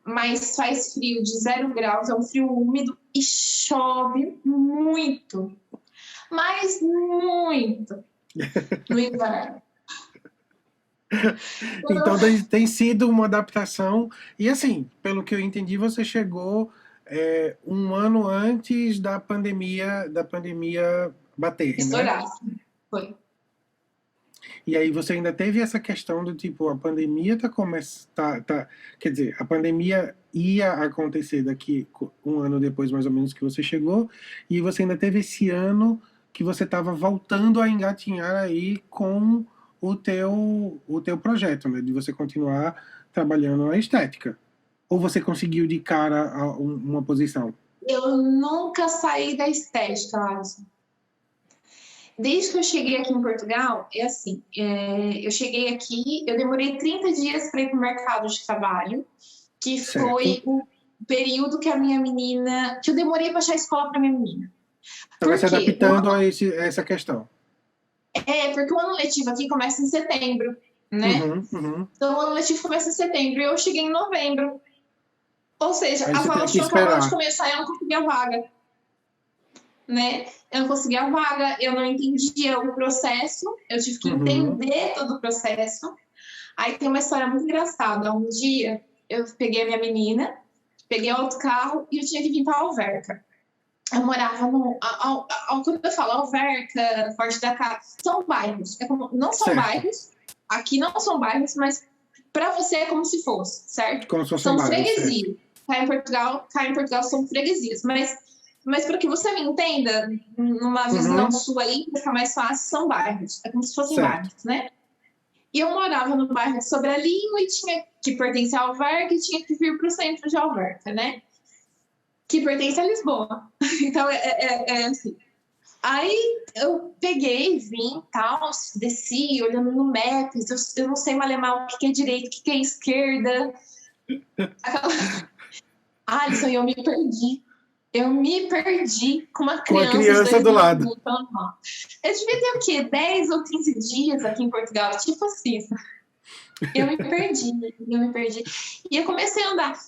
Mas faz frio de 0 graus, é um frio úmido e chove muito. Mas muito. No inverno. Então tem sido uma adaptação. E assim, pelo que eu entendi, você chegou... um ano antes da pandemia bater, estourar, né? Foi. E aí você ainda teve essa questão do tipo, a pandemia quer dizer, a pandemia ia acontecer daqui 1 ano depois, mais ou menos, que você chegou, e você ainda teve esse ano que você estava voltando a engatinhar aí com o teu projeto, né? De você continuar trabalhando na estética. Ou você conseguiu de cara uma posição? Eu nunca saí da estética, Alisson. Desde que eu cheguei aqui em Portugal, eu cheguei aqui, eu demorei 30 dias para ir para o mercado de trabalho, que foi o período que a minha menina... que eu demorei para achar escola para minha menina. Você vai se adaptando a essa questão. Porque o ano letivo aqui começa em setembro, né? Então o ano letivo começa em setembro e eu cheguei em novembro. Ou seja, as aulas tinham acabado de começar e eu não conseguia vaga. Né? Eu não conseguia a vaga, eu não entendia o processo, eu tive que entender todo o processo. Aí tem uma história muito engraçada. Um dia eu peguei a minha menina, peguei outro carro e eu tinha que vir para a Alverca. Eu morava quando eu falo Alverca, Forte da Casa, são bairros. Não são bairros, aqui não são bairros, mas para você é como se fosse, certo? Como se fosse são freguesias. Cá em Portugal são freguesias, mas para que você me entenda, numa visão sua aí, fica mais fácil, são bairros. É como se fossem bairros, né? E eu morava no bairro de Sobradinho e tinha que pertencer a Alverca e tinha que vir para o centro de Alverca, né? Que pertence a Lisboa. Então, é assim. Aí eu peguei, vim e tal, desci, olhando no Maps, eu não sei malemar o que é direita, o que é esquerda. Alisson, eu me perdi. Eu me perdi com uma criança do lado. Eu devia ter o quê? 10 ou 15 dias aqui em Portugal, tipo assim. Eu me perdi, eu me perdi. E eu comecei a andar.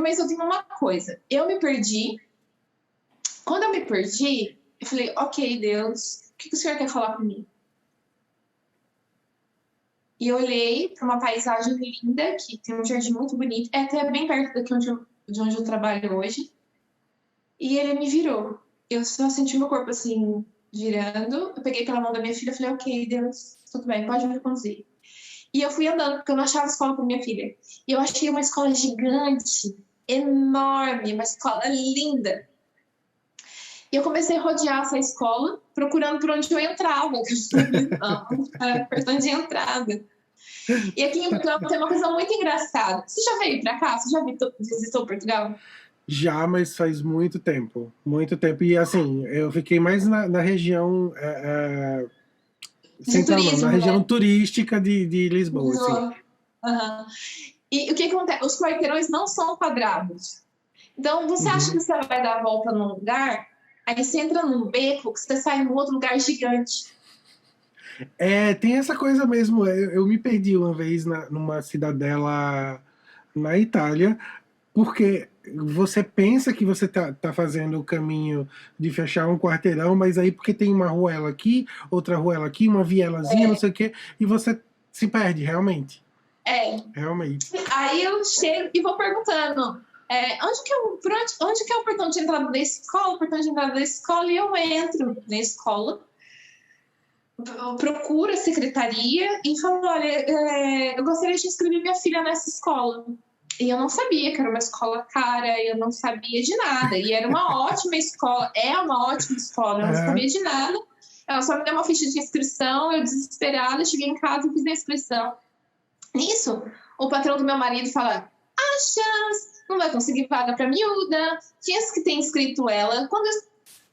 Mas eu tenho uma coisa. Eu me perdi. Quando eu me perdi, eu falei, ok, Deus, o que o Senhor quer falar comigo? E eu olhei para uma paisagem linda, que tem um jardim muito bonito. É até bem perto daqui de onde eu trabalho hoje. E ele me virou. Eu só senti meu corpo assim, girando. Eu peguei pela mão da minha filha e falei, ok, Deus, tudo bem, pode me conduzir. E eu fui andando, porque eu não achava escola para minha filha. E eu achei uma escola gigante, enorme, uma escola linda. E eu comecei a rodear essa escola, procurando por onde eu entrava. Portão de entrada. E aqui em Portugal tem uma coisa muito engraçada. Você já veio para cá? Você já visitou Portugal? Já, mas faz muito tempo. Muito tempo. E assim, eu fiquei mais na região central, turismo, não, na região né? turística de Lisboa, assim. Uhum. E o que acontece? Os quarteirões não são quadrados. Então, você acha que você vai dar a volta num lugar, aí você entra num beco, que você sai num outro lugar gigante. Tem essa coisa mesmo. Eu me perdi uma vez numa cidadela na Itália, porque você pensa que você tá fazendo o caminho de fechar um quarteirão, mas aí porque tem uma ruela aqui, outra ruela aqui, uma vielazinha, não sei o quê, e você se perde, realmente. Realmente. Aí eu chego e vou perguntando, onde que é o portão de entrada da escola? O portão de entrada da escola, e eu entro na escola, procuro a secretaria e falo, olha, eu gostaria de inscrever minha filha nessa escola. E eu não sabia que era uma escola cara, eu não sabia de nada. E era uma ótima escola, é uma ótima escola, eu não sabia de nada. Ela só me deu uma ficha de inscrição, eu desesperada, cheguei em casa e fiz a inscrição. Nisso, o patrão do meu marido fala, chance, não vai conseguir vaga pra miúda, tinha que ter inscrito ela.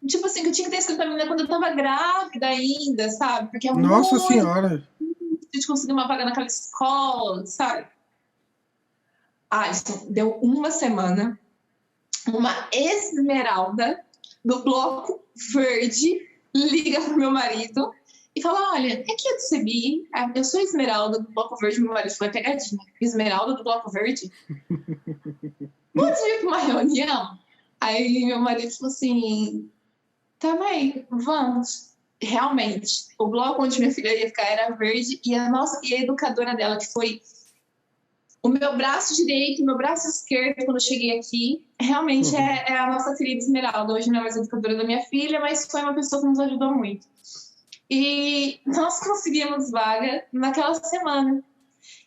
Tipo assim, que eu tinha que ter inscrito a menina quando eu tava grávida ainda, sabe? Porque é Nossa Senhora! De conseguir uma vaga naquela escola, sabe? Alisson, deu uma semana, uma esmeralda do Bloco Verde liga pro meu marido e fala, olha, é que eu recebi, eu sou esmeralda do Bloco Verde, meu marido foi pegadinha, esmeralda do Bloco Verde? Pode ir para uma reunião? Aí meu marido falou assim, tá bem, vamos. Realmente, o bloco onde minha filha ia ficar era verde e a educadora dela, que foi o meu braço direito e o meu braço esquerdo quando eu cheguei aqui, realmente é a nossa querida Esmeralda. Hoje não é mais educadora da minha filha, mas foi uma pessoa que nos ajudou muito. E nós conseguimos vaga naquela semana.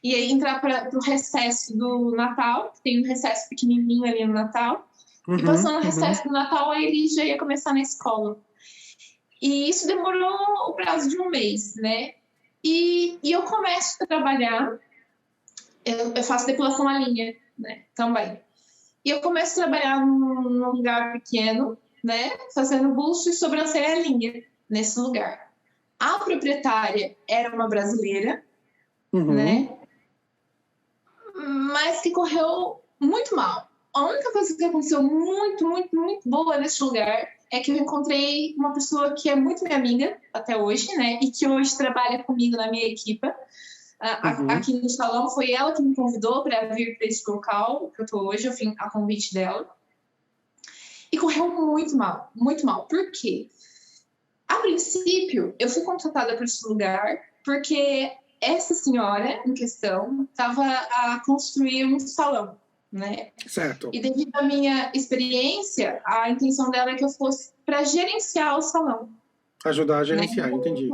E aí entrar para o recesso do Natal, tem um recesso pequenininho ali no Natal, e passando o recesso do Natal, aí ele já ia começar na escola. E isso demorou o prazo de um mês, né? E eu começo a trabalhar, eu faço depilação à linha, né? Também. E eu começo a trabalhar num lugar pequeno, né? Fazendo busto e sobrancelha à linha, nesse lugar. A proprietária era uma brasileira, né? Mas que correu muito mal. A única coisa que aconteceu muito, muito, muito boa nesse lugar é que eu encontrei uma pessoa que é muito minha amiga até hoje, né? E que hoje trabalha comigo na minha equipa. Aqui no salão, foi ela que me convidou para vir para esse local que eu tô hoje, eu vim a convite dela. E correu muito mal, muito mal. Por quê? A princípio, eu fui contratada para esse lugar porque essa senhora em questão estava a construir um salão, né? Certo. E devido à minha experiência, a intenção dela é que eu fosse para gerenciar o salão. Ajudar a gerenciar, né? Entendi.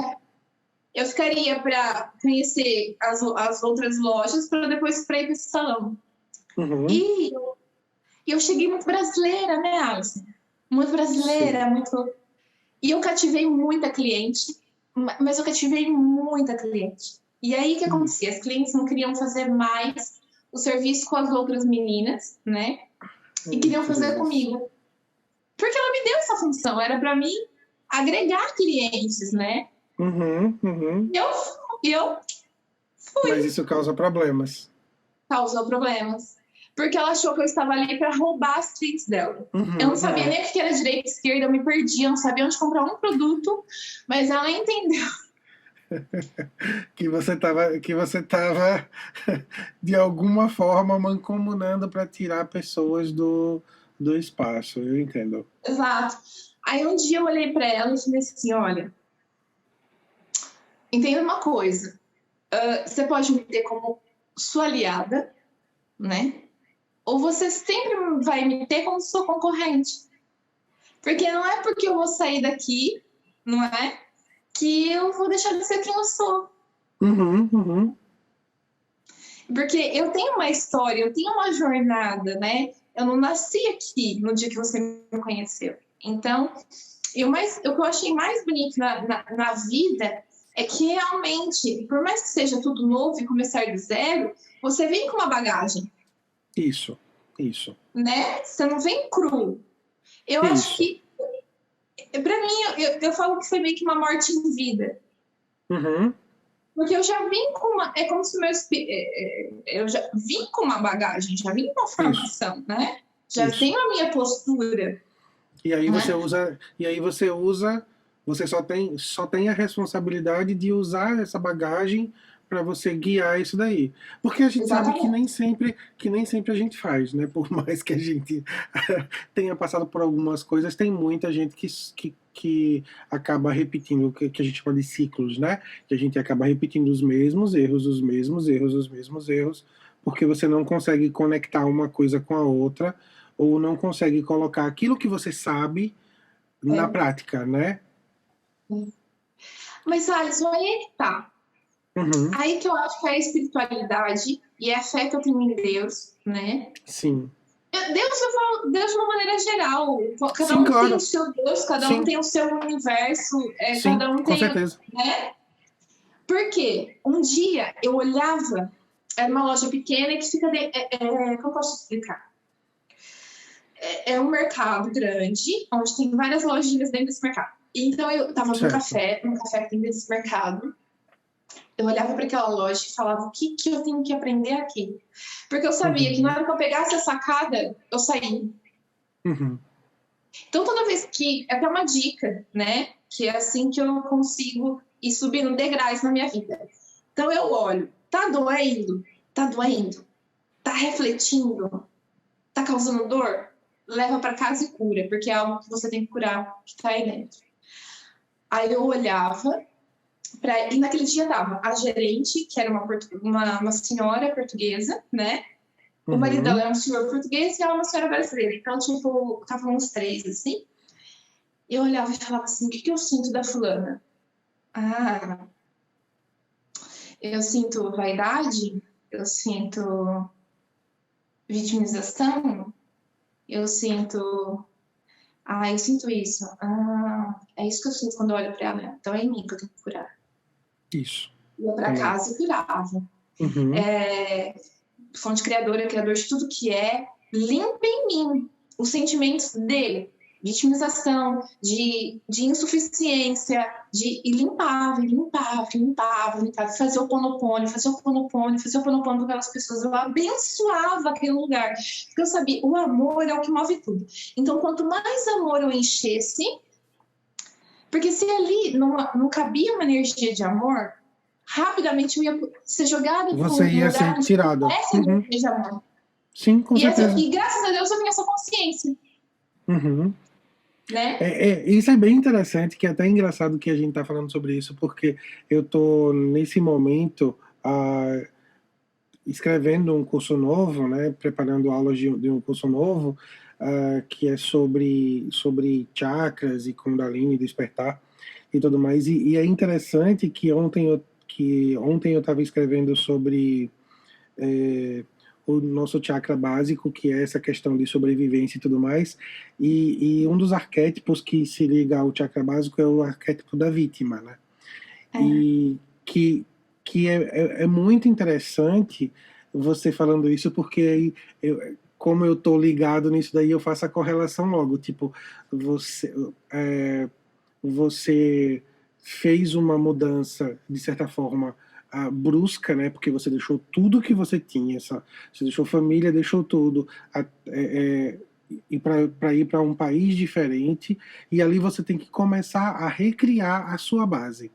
Eu ficaria para conhecer as outras lojas para depois para ir para esse salão. E eu cheguei muito brasileira, né, Alisson? Muito brasileira, muito... E eu cativei muita cliente, mas eu cativei muita cliente. E aí o que acontecia? As clientes não queriam fazer mais o serviço com as outras meninas, né? E queriam fazer comigo. Porque ela me deu essa função, era para mim agregar clientes, né? E eu fui. Mas isso causa problemas. Causou problemas. Porque ela achou que eu estava ali para roubar as clientes dela. Eu não sabia nem o que era direita e esquerda, eu me perdi, eu não sabia onde comprar um produto, mas ela entendeu que você tava de alguma forma mancomunando para tirar pessoas do espaço, eu entendo. Exato. Aí um dia eu olhei para ela e falei assim: olha, entenda uma coisa, você pode me ter como sua aliada, né? Ou você sempre vai me ter como sua concorrente. Porque não é porque eu vou sair daqui, não é? Que eu vou deixar de ser quem eu sou. Uhum, uhum. Porque eu tenho uma história, eu tenho uma jornada, né? Eu não nasci aqui no dia que você me conheceu. Então, o que eu achei mais bonito na vida é que realmente, por mais que seja tudo novo e começar do zero, você vem com uma bagagem, Isso, isso, né? Você não vem cru. Eu acho isso. que, pra mim, eu falo que foi meio que uma morte em vida. Uhum, Porque eu já vim com uma. É como se eu já vim com uma bagagem, já vim com uma isso, formação, né? Já isso. tenho a minha postura, E aí você né? usa, e aí você só tem a responsabilidade de usar essa bagagem para você guiar isso daí. Porque a gente sabe que nem Exatamente. sempre, que nem sempre a gente faz, né? Por mais que a gente tenha passado por algumas coisas, tem muita gente que acaba repetindo o que a gente chama de ciclos, né? Que a gente acaba repetindo os mesmos erros, os mesmos erros, os mesmos erros, porque você não consegue conectar uma coisa com a outra ou não consegue colocar aquilo que você sabe na É. prática, né? Mas, Alisson, aí é que tá. Uhum. Aí que eu acho que é a espiritualidade e a fé que eu tenho em Deus, né? Sim. Deus, eu falo Deus de uma maneira geral. Cada Sim, um tem o claro. seu Deus, cada um Sim, tem o seu universo, sim, cada um com tem, certeza. né? Porque um dia eu olhava, era uma loja pequena que fica. Como eu posso explicar? É um mercado grande, onde tem várias lojinhas dentro desse mercado. Então eu estava Certo. num café que tem desse mercado. Eu olhava para aquela loja e falava: o que, que eu tenho que aprender aqui? Porque eu sabia que na Uhum. hora que eu pegasse a sacada, eu saía. Uhum. Então, toda vez que. É até uma dica, né? Que é assim que eu consigo ir subindo degraus na minha vida. Então, eu olho: tá doendo? Tá doendo? Tá refletindo? Tá causando dor? Leva para casa e cura, porque é algo que você tem que curar que tá aí dentro. Aí eu olhava, e naquele dia tava a gerente, que era uma senhora portuguesa, né? O marido dela Uhum. era um senhor português e ela uma senhora brasileira. Então, tipo, estavam uns três, assim. Eu olhava e falava assim: o que, que eu sinto da fulana? Ah, eu sinto vaidade, eu sinto vitimização, eu sinto. Ah, eu sinto isso. Ah, é isso que eu sinto quando eu olho pra ela. Então é em mim que eu tenho que curar. Isso. Ia pra Também. casa e curava. Uhum. Fonte criadora, criador de tudo que é, limpa em mim os sentimentos dele, vitimização, de insuficiência, e limpava, fazia o ponopone, com aquelas pessoas, eu abençoava aquele lugar, porque eu sabia, o amor é o que move tudo. Então, quanto mais amor eu enchesse, porque se ali não cabia uma energia de amor, rapidamente eu ia ser jogada para Você um ia lugar ser onde tirado. essa Uhum. energia de amor. Sim, com certeza. E graças a Deus eu tenho essa consciência, Uhum. né? Isso é bem interessante, que é até engraçado que a gente está falando sobre isso, porque eu estou nesse momento escrevendo um curso novo, né, preparando aulas de um curso novo, que é sobre chakras e Kundalini, despertar e tudo mais. E é interessante que ontem eu estava escrevendo sobre é, o nosso chakra básico, que é essa questão de sobrevivência e tudo mais. E um dos arquétipos que se liga ao chakra básico é o arquétipo da vítima, né? É, E que é muito interessante você falando isso, porque aí como eu tô ligado nisso daí, eu faço a correlação logo. Tipo, você, você fez uma mudança, de certa forma, brusca, né? Porque você deixou tudo que você tinha, você deixou família, deixou tudo, e para ir para um país diferente, e ali você tem que começar a recriar a sua base.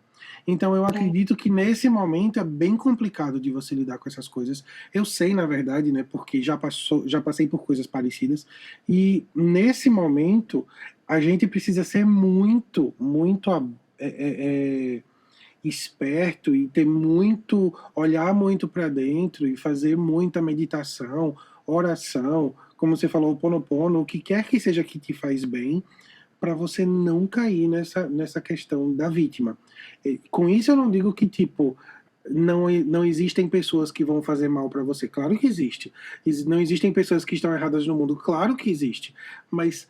Então eu acredito que nesse momento é bem complicado de você lidar com essas coisas. Eu sei, na verdade, né, porque já passei por coisas parecidas, e nesse momento a gente precisa ser muito, muito esperto e ter muito, olhar muito para dentro e fazer muita meditação, oração, como você falou, o Ponopono, o que quer que seja que te faz bem, para você não cair nessa questão da vítima. E, com isso eu não digo que, tipo, não existem pessoas que vão fazer mal para você. Claro que existe. Não existem pessoas que estão erradas no mundo. Claro que existe. Mas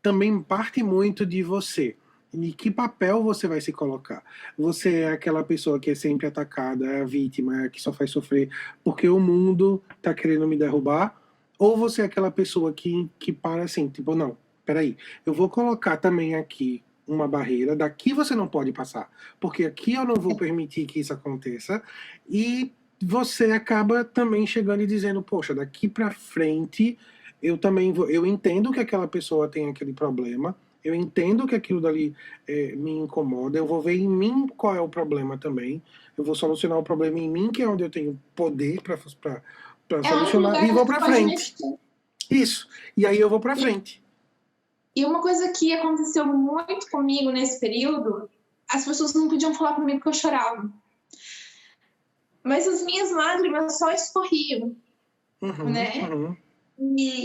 também parte muito de você. Em que papel você vai se colocar? Você é aquela pessoa que é sempre atacada, é a vítima, é a que só faz sofrer porque o mundo tá querendo me derrubar? Ou você é aquela pessoa que para assim, tipo, não, peraí, eu vou colocar também aqui uma barreira, daqui você não pode passar, porque aqui eu não vou permitir que isso aconteça, e você acaba também chegando e dizendo, poxa, daqui para frente eu também vou, eu entendo que aquela pessoa tem aquele problema, eu entendo que aquilo dali me incomoda, eu vou ver em mim qual é o problema também, eu vou solucionar o problema em mim, que é onde eu tenho poder para É o único solucionar, lugar e que vou você para pode frente. mexer. Isso. E aí eu vou para frente. E uma coisa que aconteceu muito comigo nesse período, as pessoas não podiam falar comigo que eu chorava. Mas as minhas lágrimas só escorriam, né? Eu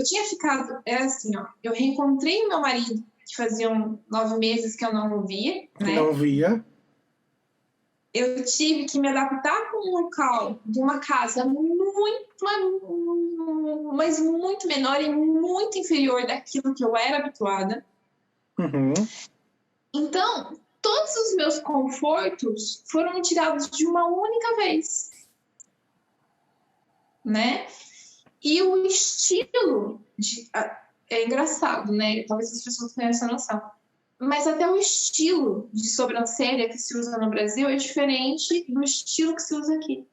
tinha ficado, era assim, ó, eu reencontrei meu marido, que faziam 9 meses que eu não o via, né? Não via. Eu tive que me adaptar com um local de uma casa mas muito menor e muito inferior daquilo que eu era habituada. Então, todos os meus confortos foram tirados de uma única vez, né? E o estilo é engraçado, né? Talvez as pessoas tenham essa noção. Mas até o estilo de sobrancelha que se usa no Brasil é diferente do estilo que se usa aqui.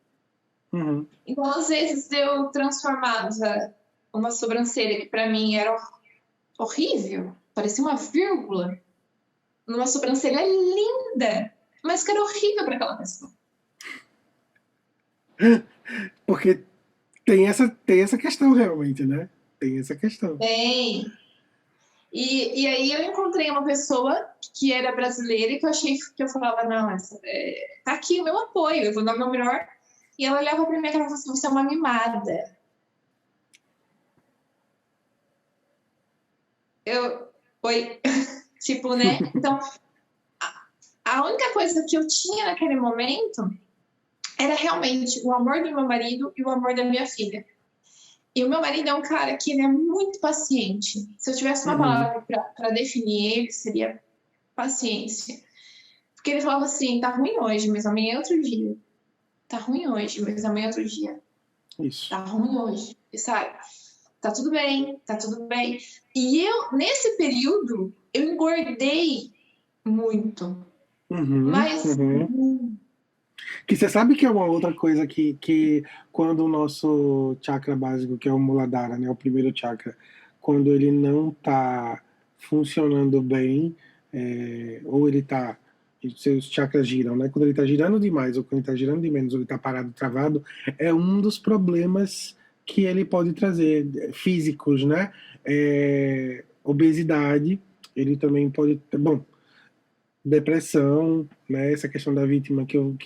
Então, às vezes, eu transformava uma sobrancelha que para mim era horrível, parecia uma vírgula, numa sobrancelha linda, mas que era horrível para aquela pessoa. Porque tem essa questão realmente, né? Tem essa questão. Tem. E aí eu encontrei uma pessoa que era brasileira e que eu falava, não, tá aqui o meu apoio, eu vou dar o meu melhor. E ela olhava pra mim e falava assim, você é uma mimada. Oi? Tipo, né? Então, a única coisa que eu tinha naquele momento era realmente o amor do meu marido e o amor da minha filha. E o meu marido é um cara que ele é muito paciente. Se eu tivesse uma palavra para definir ele, seria paciência. Porque ele falava assim, tá ruim hoje, mas amanhã é outro dia. Tá ruim hoje, mas amanhã é outro dia. Isso. Tá ruim hoje. E sabe? Tá tudo bem, tá tudo bem. E eu, nesse período, eu engordei muito. Mas... Que você sabe que é uma outra coisa que quando o nosso chakra básico, que é o Muladhara, né, o primeiro chakra, quando ele não está funcionando bem, ou ele está, seus chakras giram, né? Quando ele está girando demais, ou quando ele está girando de menos, ou ele está parado, travado, é um dos problemas que ele pode trazer, físicos, né? Obesidade, ele também pode, bom, depressão, né? Essa questão da vítima que eu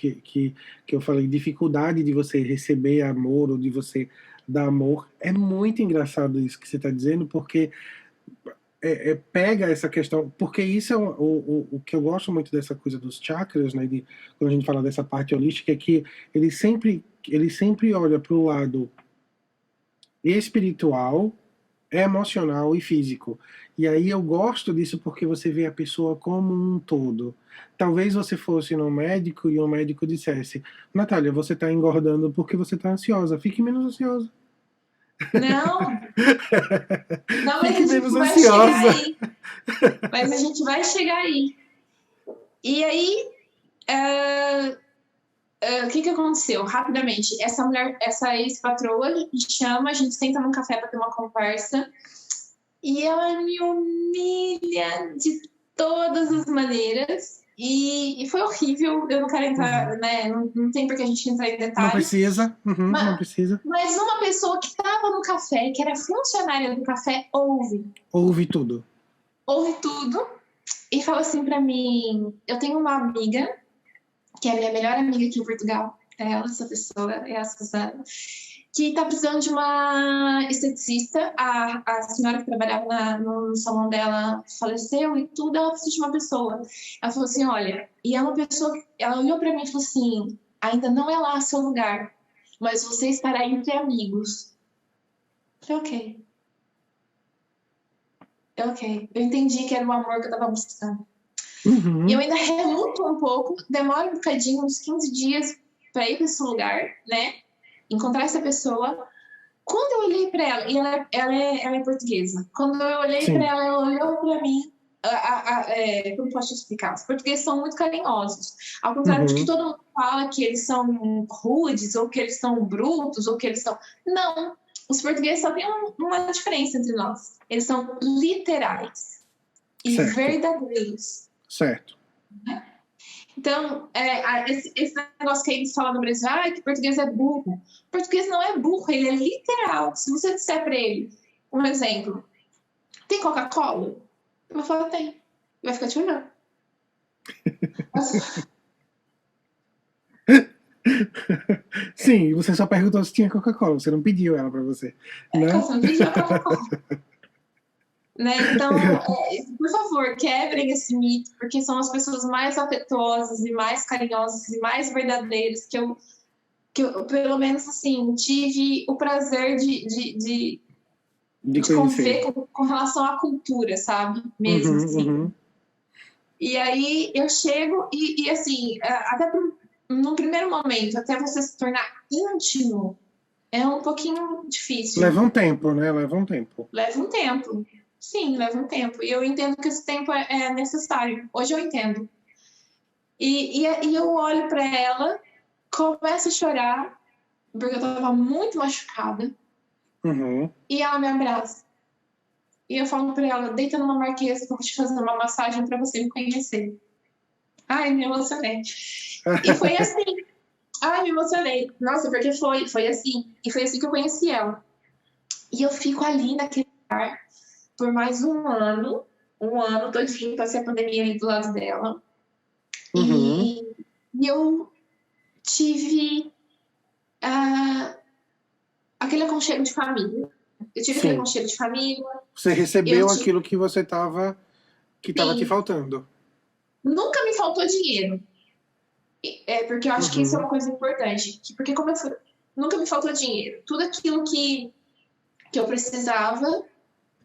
falei, dificuldade de você receber amor ou de você dar amor. É muito engraçado isso que você está dizendo, porque pega essa questão, porque isso é o que eu gosto muito dessa coisa dos chakras, né? Quando a gente fala dessa parte holística, é que ele sempre olha para o lado espiritual, emocional e físico. E aí eu gosto disso porque você vê a pessoa como um todo. Talvez você fosse no médico e o médico dissesse, Natália, você está engordando porque você está ansiosa. Fique menos ansiosa. Não, mas Fique a gente menos vai ansiosa. chegar aí. Mas a gente vai chegar aí. E aí, o que aconteceu? Rapidamente, essa mulher, essa ex-patroa me chama, a gente senta num café para ter uma conversa e ela me humilha de todas as maneiras E foi horrível, eu não quero entrar, né? Não tem por que a gente entrar em detalhes. Não precisa, não precisa. Mas uma pessoa que estava no café, que era funcionária do café, Ouve tudo. Ouve tudo e fala assim pra mim: eu tenho uma amiga, que é a minha melhor amiga aqui em Portugal, é ela, essa pessoa, é a Suzana, que tá precisando de uma esteticista. A senhora que trabalhava no salão dela faleceu e tudo, ela precisa de uma pessoa. Ela falou assim, olha, e é uma pessoa, ela olhou pra mim e falou assim, ainda não é lá seu lugar, mas você estará entre amigos. Eu falei, ok, eu entendi que era o amor que eu tava buscando. E eu ainda reluto um pouco, demora um bocadinho, uns 15 dias pra ir pra esse lugar, né? Encontrar essa pessoa. Quando eu olhei para ela, e ela é portuguesa, quando eu olhei para ela, ela olhou para mim. Como posso te explicar? Os portugueses são muito carinhosos. Ao contrário de que todo mundo fala que eles são rudes, ou que eles são brutos, ou que eles são. Não. Os portugueses só têm uma diferença entre nós. Eles são literais e verdadeiros. Certo. Então, esse negócio que eles falam no Brasil, que português é burro. O português não é burro, ele é literal. Se você disser para ele, um exemplo, tem Coca-Cola? Ele vai falar, tem. Ele vai ficar te olhando. Sim, você só perguntou se tinha Coca-Cola, você não pediu ela para você. Né? Você não pediu a Coca-Cola. Né? Então, por favor, quebrem esse mito, porque são as pessoas mais afetuosas e mais carinhosas e mais verdadeiras que eu pelo menos, assim, tive o prazer de conviver com relação à cultura, sabe? Mesmo assim. E aí eu chego e assim, até num primeiro momento, até você se tornar íntimo, é um pouquinho difícil. Leva um tempo, né? Leva um tempo. Leva um tempo. Sim, leva um tempo. E eu entendo que esse tempo é necessário. Hoje eu entendo. E eu olho para ela, começo a chorar, porque eu estava muito machucada. E ela me abraça. E eu falo para ela, deita numa marquesa que eu vou te fazer uma massagem para você me conhecer. Ai, me emocionei. E foi assim. Ai, me emocionei. Nossa, porque foi assim. E foi assim que eu conheci ela. E eu fico ali naquele lugar por mais um ano todinho, passei a pandemia ali do lado dela. E eu tive aquele aconchego de família. Eu tive aquele aconchego de família. Você recebeu aquilo que você estava te faltando. Nunca me faltou dinheiro. Porque eu acho que isso é uma coisa importante. Porque nunca me faltou dinheiro. Tudo aquilo que eu precisava,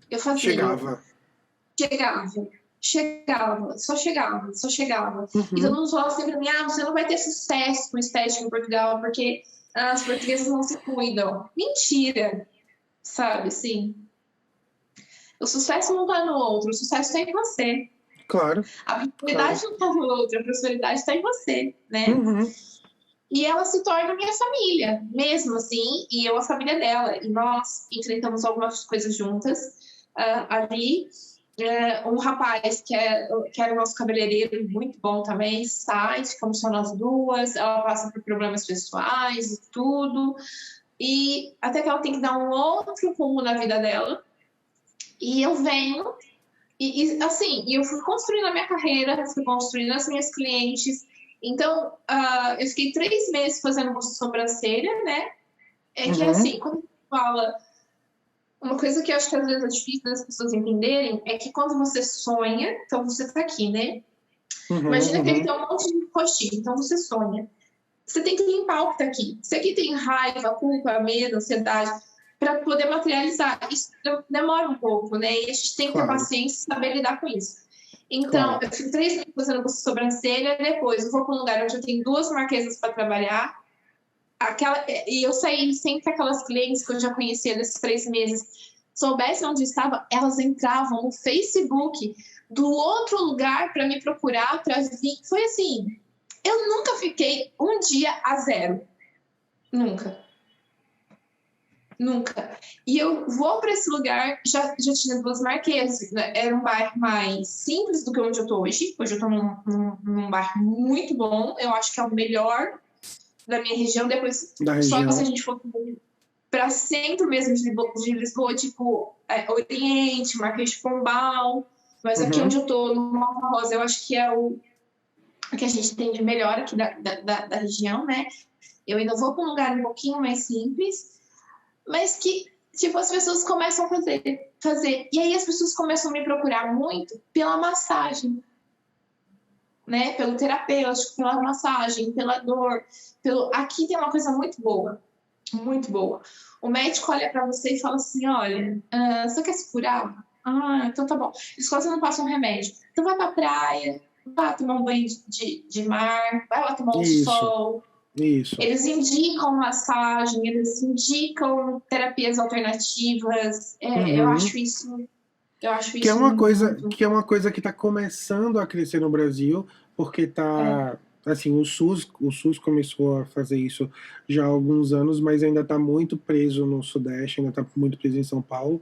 eu fazia. Só chegava. E todo mundo falava sempre pra mim, você não vai ter sucesso com estética em Portugal, porque os portugueses não se cuidam. Mentira, sabe, assim. O sucesso não tá no outro, o sucesso tá em você. Claro. A prosperidade não tá no outro, a prosperidade tá em você, né? E ela se torna minha família, mesmo assim, e eu a família dela. E nós enfrentamos algumas coisas juntas ali. Um rapaz que era o nosso cabeleireiro, muito bom também, sai, ficamos só nós duas, ela passa por problemas pessoais e tudo, e até que ela tem que dar um outro rumo na vida dela, e eu venho, e assim, eu fui construindo a minha carreira, fui construindo as minhas clientes, então eu fiquei 3 meses fazendo sobrancelha, né, que assim, quando fala... Uma coisa que eu acho que às vezes é difícil das pessoas entenderem é que quando você sonha, então você tá aqui, né? Imagina que ele tem um monte de postinho, então você sonha. Você tem que limpar o que tá aqui. Se aqui tem raiva, culpa, medo, ansiedade, para poder materializar. Isso demora um pouco, né? E a gente tem que ter paciência e saber lidar com isso. Então, eu fico 3 meses fazendo sobrancelha, depois eu vou para um lugar onde eu tenho 2 marquesas para trabalhar. E eu saí sempre que aquelas clientes que eu já conhecia desses 3 meses soubessem onde estava, elas entravam no Facebook do outro lugar para me procurar, para vir. Foi assim, eu nunca fiquei um dia a 0. Nunca. Nunca. E eu vou para esse lugar, já tinha duas marquesas, né? Era um bairro mais simples do que onde eu tô hoje. Hoje eu tô num bairro muito bom. Eu acho que é o melhor da minha região. Depois, Da só se a região. gente for para centro mesmo de Lisboa, tipo Oriente, Marquês de Pombal. Mas aqui Uhum. onde eu tô, no Malta Rosa, eu acho que é o que a gente tem de melhor aqui da região, né? Eu ainda vou para um lugar um pouquinho mais simples, mas que, tipo, as pessoas começam a fazer. E aí as pessoas começam a me procurar muito pela massagem, né? Pelo terapêutico, pela massagem, pela dor. Aqui tem uma coisa muito boa, muito boa. O médico olha para você e fala assim, olha, você quer se curar? Ah, então tá bom. Eles quase não passam um remédio. Então vai pra praia, vai tomar um banho de mar, vai lá tomar um Isso, sol. isso. Eles indicam massagem, eles indicam terapias alternativas. Uhum. Eu acho isso muito. Que é uma coisa que está começando a crescer no Brasil, porque É, tá assim, o SUS começou a fazer isso já há alguns anos, mas ainda está muito preso no Sudeste, ainda está muito preso em São Paulo.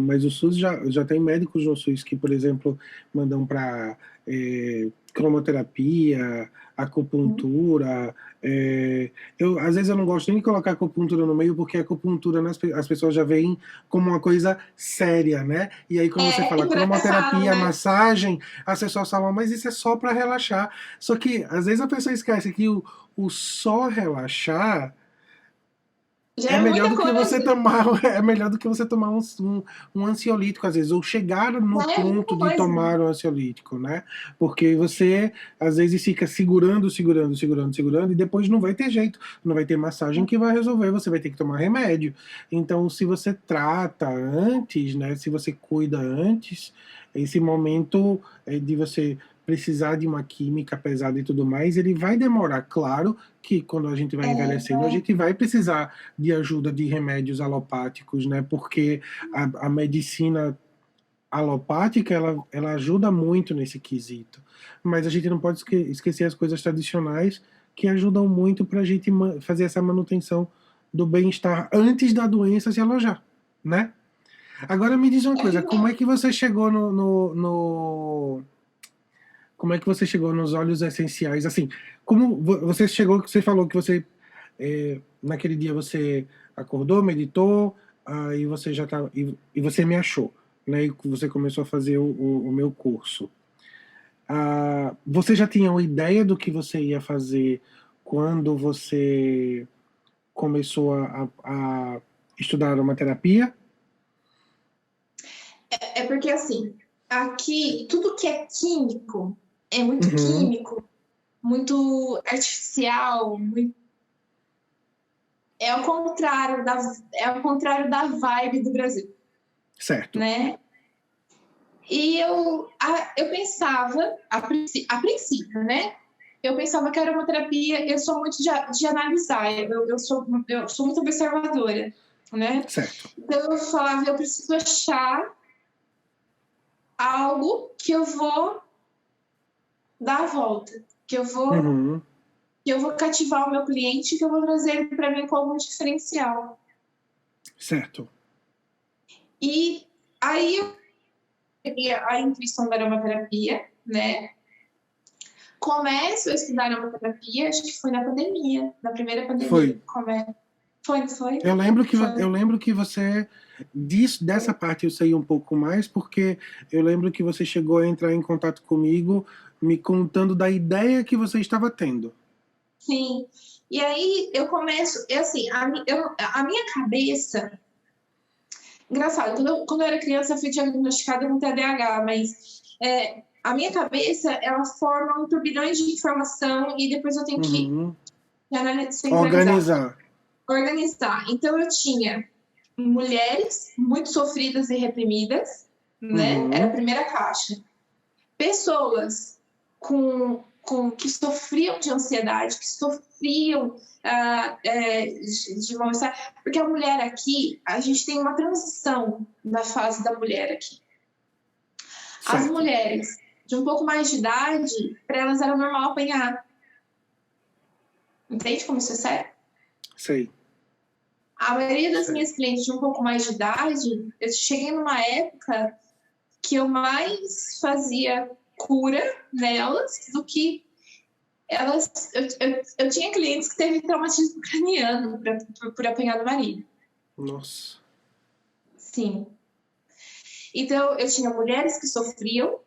Mas o SUS já tem médicos no SUS que, por exemplo, mandam para cromoterapia, acupuntura. Às vezes eu não gosto nem de colocar acupuntura no meio, porque a acupuntura as pessoas já veem como uma coisa séria, né? E aí, quando você fala engraçado, cromoterapia, né? massagem, as pessoas falam, mas isso é só para relaxar. Só que, às vezes, a pessoa esquece que o só relaxar Já é é melhor muita do que você coisa. tomar, é melhor do que você tomar um ansiolítico, às vezes, ou chegar no Já é ponto muita de coisa. tomar um ansiolítico, né? Porque você, às vezes, fica segurando, segurando, segurando, segurando, e depois não vai ter jeito, não vai ter massagem que vai resolver, você vai ter que tomar remédio. Então, se você trata antes, né? Se você cuida antes, esse momento de você precisar de uma química pesada e tudo mais, ele vai demorar, claro, que quando a gente vai envelhecendo, a gente vai precisar de ajuda de remédios alopáticos, né? Porque a medicina alopática ela ajuda muito nesse quesito, mas a gente não pode esquecer as coisas tradicionais que ajudam muito para a gente fazer essa manutenção do bem-estar antes da doença se alojar, né? Agora me diz uma É coisa, como é verdade. que você chegou como é que você chegou nos óleos essenciais? Assim, como você chegou, você falou que você naquele dia você acordou, meditou, e você já tá e você me achou, né? E você começou a fazer o meu curso. Você já tinha uma ideia do que você ia fazer quando você começou a estudar aromaterapia? É porque, assim, aqui, tudo que é químico, é muito Uhum, químico, muito artificial, é ao contrário da vibe do Brasil, certo. né? E eu pensava, a princípio, né? Eu pensava que a aromaterapia, eu sou muito de analisar, eu sou muito observadora, né? Certo. Então eu falava, eu preciso achar algo que eu vou dar a volta, Uhum, que eu vou cativar o meu cliente, que eu vou trazer ele para mim com algum diferencial. certo. E aí eu peguei a intuição da aromaterapia, né? Começo a estudar aromaterapia, acho que foi na pandemia, na primeira Foi. pandemia. Foi, não foi? Eu Foi. lembro que você dessa parte eu sei um pouco mais porque eu lembro que você chegou a entrar em contato comigo me contando da ideia que você estava tendo. Sim. E aí eu começo, é assim, a minha cabeça. Engraçado, quando eu era criança, eu fui diagnosticada com TDAH, mas a minha cabeça, ela forma um turbilhão de informação e depois eu tenho que Uhum. centralizar, Organizar. organizar. Então, eu tinha mulheres muito sofridas e reprimidas, né? Era a Uhum. primeira caixa. Pessoas que sofriam de ansiedade, que sofriam de mal-estar, porque a mulher aqui, a gente tem uma transição na fase da mulher aqui. As Certo. mulheres de um pouco mais de idade, para elas era normal apanhar. Entende como isso é sério? Sei. A maioria das Certo. minhas clientes de um pouco mais de idade, eu cheguei numa época que eu mais fazia cura nelas do que elas. Eu tinha clientes que teve traumatismo craniano por apanhar do marido. Nossa. Sim. Então, eu tinha mulheres que sofriam,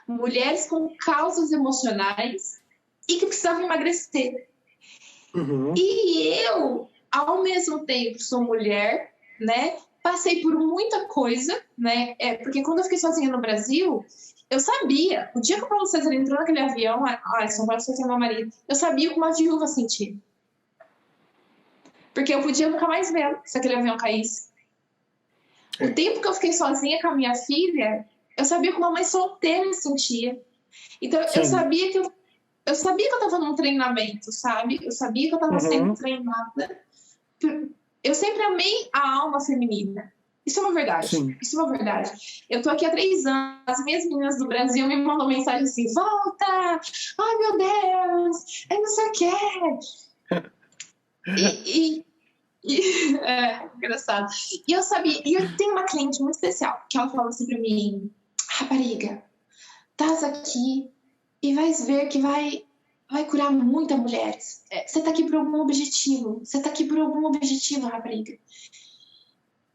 mulheres com causas emocionais e que precisavam emagrecer. Uhum. E eu, ao mesmo tempo, sou mulher, né? Passei por muita coisa, né? Porque quando eu fiquei sozinha no Brasil, eu sabia, o dia que o Paulo César entrou naquele avião, São Paulo César, meu marido, eu sabia como uma viúva sentia. Porque eu podia nunca mais vê-lo se aquele avião caísse. O tempo que eu fiquei sozinha com a minha filha, eu sabia como uma mãe solteira sentia. Então, Sim. eu sabia que eu estava num treinamento, sabe? Eu sabia que eu estava sendo treinada. Eu sempre amei a alma feminina. Isso é uma verdade. Sim. Isso é uma verdade. Eu tô aqui há 3 anos, as minhas meninas do Brasil me mandam mensagem assim: volta! Ai, meu Deus! Eu não sei o quê. Engraçado. E eu sabia, e eu tenho uma cliente muito especial, que ela fala assim pra mim: rapariga, estás aqui e vais ver que vai curar muitas mulheres. Você tá aqui por algum objetivo. Você tá aqui por algum objetivo, rapariga.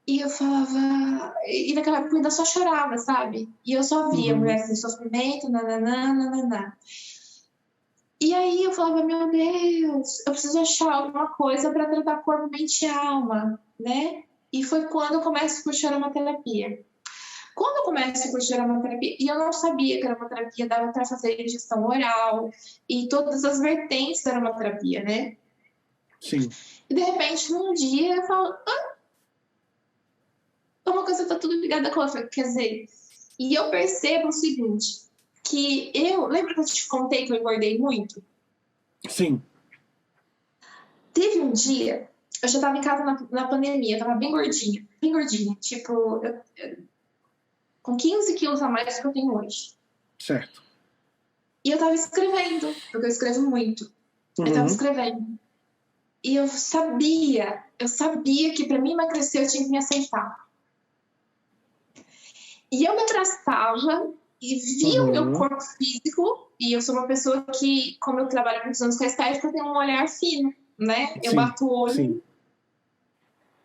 E eu falava... E naquela época eu ainda só chorava, sabe? E eu só via mulheres em sofrimento, nananã. E aí eu falava, meu Deus, eu preciso achar alguma coisa para tratar corpo, mente e alma, né? E foi quando eu começo a curtir aromaterapia. Quando eu começo a curtir aromaterapia, e eu não sabia que a aromaterapia dava para fazer digestão oral e todas as vertentes da aromaterapia, né? Sim. E de repente, num dia, eu falo, uma coisa tá tudo ligada com a outra. Quer dizer, e eu percebo o seguinte, que lembra que eu te contei que eu engordei muito? Sim. Teve um dia, eu já tava em casa na pandemia, eu tava bem gordinha, tipo, com 15 quilos a mais do que eu tenho hoje. Certo. E eu tava escrevendo, porque eu escrevo muito. Eu tava escrevendo. E eu sabia que para mim emagrecer eu tinha que me aceitar. E eu me abraçava e via o meu corpo físico, e eu sou uma pessoa que, como eu trabalho muitos anos com a estética, eu tenho um olhar fino, né? Eu bato o olho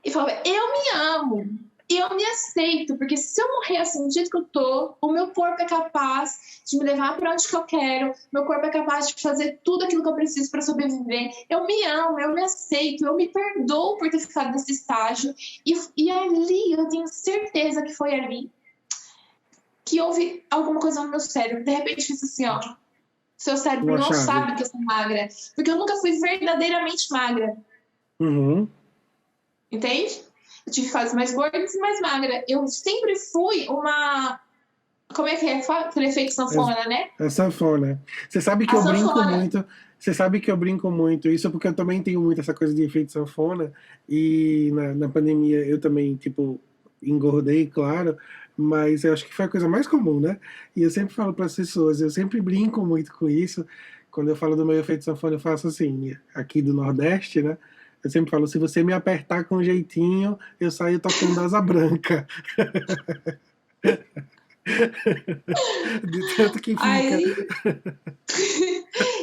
e falo, eu me amo, eu me aceito, porque se eu morrer assim do jeito que eu tô, o meu corpo é capaz de me levar para onde que eu quero, meu corpo é capaz de fazer tudo aquilo que eu preciso para sobreviver. Eu me amo, eu me aceito, eu me perdoo por ter ficado nesse estágio. E ali, eu tenho certeza que foi ali que houve alguma coisa no meu cérebro. De repente, fiz assim, ó, seu cérebro não sabe que eu sou magra, porque eu nunca fui verdadeiramente magra. Entende? Eu tive fases mais gordas e mais magra. Eu sempre fui uma... Como é que é? Aquele efeito sanfona, né? É sanfona. Você sabe que eu brinco muito. Você sabe que eu brinco muito. Isso porque eu também tenho muito essa coisa de efeito sanfona. E na pandemia eu também, tipo, engordei, claro. Mas eu acho que foi a coisa mais comum, né? E eu sempre falo para as pessoas, eu sempre brinco muito com isso. Quando eu falo do meu efeito sanfona, eu faço assim, aqui do Nordeste, né? Eu sempre falo, se você me apertar com jeitinho, eu saio tocando asa branca. De tanto que fica.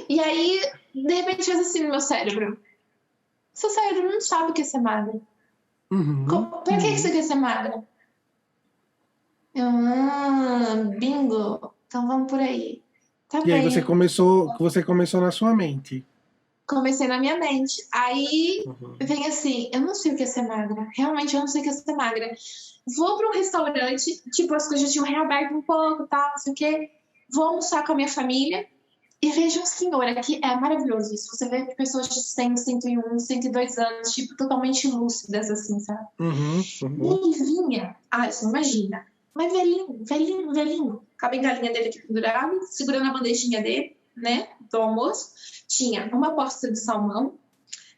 E aí, de repente, fez assim no meu cérebro. Seu cérebro não sabe o que é ser magra. Pra que você quer ser magra? Bingo. Então vamos por aí. Tá e bem. aí você começou na sua mente. Comecei na minha mente. Aí vem assim, eu não sei o que é ser magra. Realmente eu não sei o que é ser magra. Vou para um restaurante, tipo, as coisas já tinham reaberto um pouco, tal, não sei o quê. Vou almoçar com a minha família e vejo um senhor aqui. É maravilhoso isso. Você vê pessoas de 100, 101, 102 anos, tipo, totalmente lúcidas, assim, sabe? E ele vinha, você imagina, mas velhinho, com a bengalinha dele aqui pendurada, segurando a bandejinha dele, né, do almoço. Tinha uma porção de salmão,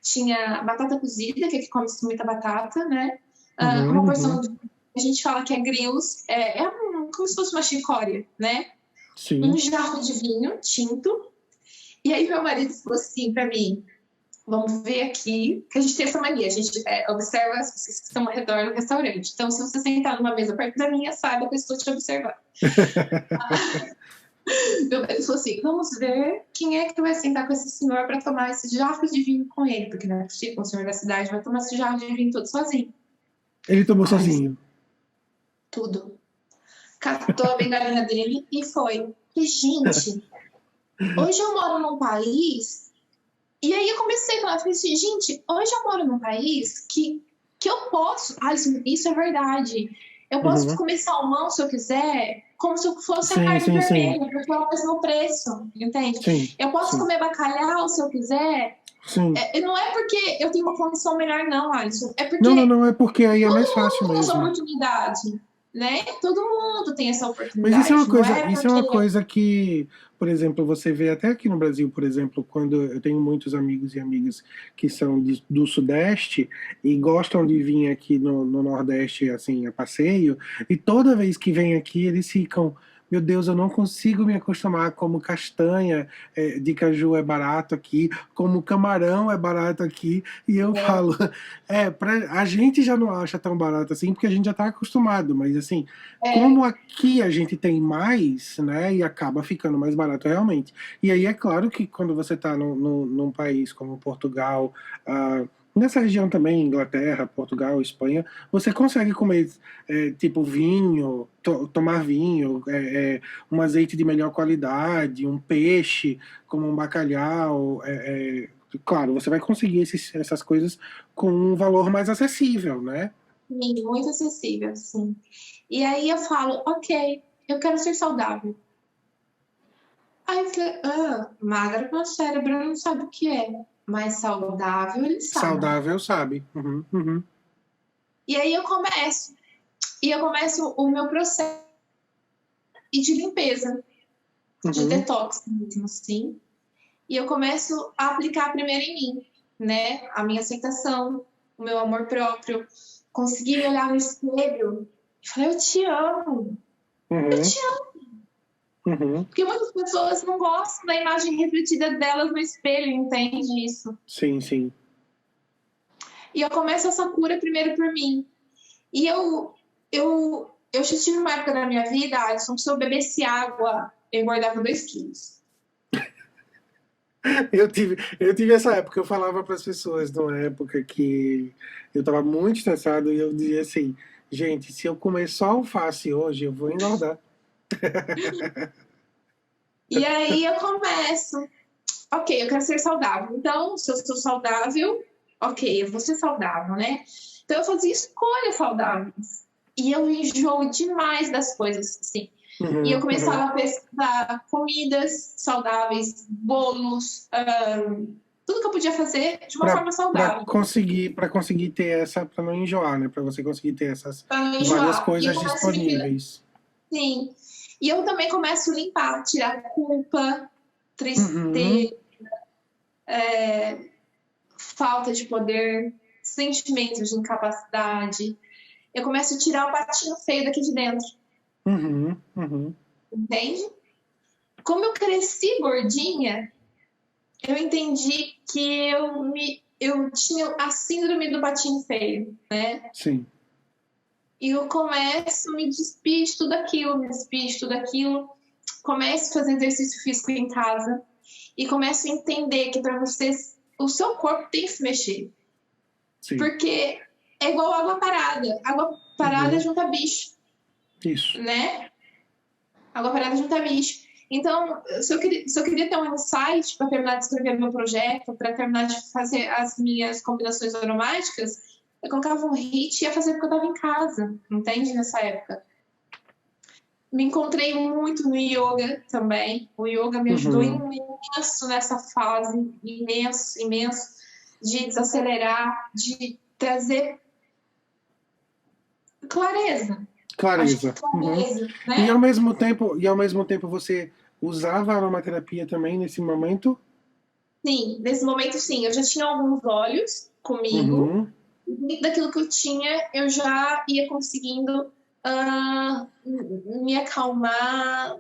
tinha batata cozida, que aqui come-se muita batata, né? Uma porção de... A gente fala que é grilos, como se fosse uma chicória, né? Sim. Um jarro de vinho tinto. E aí meu marido falou assim pra mim, Vamos ver aqui, que a gente tem essa mania, a gente observa as pessoas que estão ao redor do restaurante. Então, se você sentar numa mesa perto da minha, saiba que eu estou te observando. Meu marido falou assim, vamos ver quem é que vai sentar com esse senhor para tomar esse jarro de vinho com ele, porque não é possível, o senhor da cidade vai tomar esse jarro de vinho todo sozinho. Ele tomou sozinho. Tudo. Catou a bengalinha dele e foi. E, gente, hoje eu moro num país... E aí eu comecei a falar, falei assim, gente, hoje eu moro num país que eu posso... isso é verdade. Eu posso comer salmão se eu quiser, como se eu fosse a carne vermelha, porque é o mesmo preço, entende? Sim, eu posso comer bacalhau se eu quiser. Sim. Não é porque eu tenho uma condição melhor, não, Alisson. É porque não, é porque aí é mais fácil mesmo. Todo mundo tem essa oportunidade, né? Todo mundo tem essa oportunidade. Mas isso é uma coisa que, por exemplo, você vê até aqui no Brasil, por exemplo, quando eu tenho muitos amigos e amigas que são do Sudeste e gostam de vir aqui no Nordeste, assim, a passeio, e toda vez que vem aqui eles ficam... Meu Deus, eu não consigo me acostumar como castanha de caju é barato aqui, como camarão é barato aqui. E eu falo, a gente já não acha tão barato assim, porque a gente já está acostumado. Mas assim, como aqui a gente tem mais, né, e acaba ficando mais barato realmente. E aí é claro que quando você está num país como Portugal, nessa região também, Inglaterra, Portugal, Espanha, você consegue comer tipo vinho, tomar vinho, um azeite de melhor qualidade, um peixe, como um bacalhau. Claro, você vai conseguir essas coisas com um valor mais acessível, né? Sim, muito acessível, sim. E aí eu falo, ok, eu quero ser saudável. Aí eu falei, magra meu cérebro não sabe o que é. Mas saudável, ele sabe. Saudável, sabe. E aí eu começo. E eu começo o meu processo de limpeza, de detox mesmo, assim. E eu começo a aplicar primeiro em mim, né? A minha aceitação, o meu amor próprio. Conseguir me olhar no espelho e falar, eu te amo. Eu te amo. Porque muitas pessoas não gostam da imagem refletida delas no espelho, entende isso? Sim, sim. E eu começo essa cura primeiro por mim. E eu já tive uma época da minha vida, Alisson, que se eu bebesse água, eu engordava 2 quilos. Eu tive essa época, eu falava para as pessoas numa época que eu estava muito estressado e eu dizia assim, gente, se eu comer só alface hoje, eu vou engordar. E aí eu começo, ok, eu quero ser saudável. Então, se eu sou saudável, ok, eu vou ser saudável, né? Então eu fazia escolhas saudáveis. E eu enjoo demais das coisas, assim. E eu começava a pesquisar comidas saudáveis, bolos, tudo que eu podia fazer de uma forma saudável. Para conseguir ter essa, para não enjoar, né? Para você conseguir ter essas várias coisas disponíveis. Sim. E eu também começo a limpar, tirar culpa, tristeza, falta de poder, sentimentos de incapacidade. Eu começo a tirar o patinho feio daqui de dentro. Entende? Como eu cresci gordinha, eu entendi que eu tinha a síndrome do patinho feio, né? Sim. E eu começo a me despir de tudo aquilo, começo a fazer exercício físico em casa e começo a entender que para vocês, o seu corpo tem que se mexer. Sim. Porque é igual água parada. Água parada junta bicho. Isso. Né? Água parada junta bicho. Então, se eu queria ter um insight para terminar de escrever meu projeto, para terminar de fazer as minhas combinações aromáticas, eu colocava um hit e ia fazer porque eu estava em casa, entende? Nessa época. Me encontrei muito no yoga também. O yoga me ajudou imenso nessa fase, imenso, de desacelerar, de trazer clareza. Né? E ao mesmo tempo você usava a aromaterapia também nesse momento? Sim, nesse momento sim. Eu já tinha alguns olhos comigo. E daquilo que eu tinha, eu já ia conseguindo me acalmar,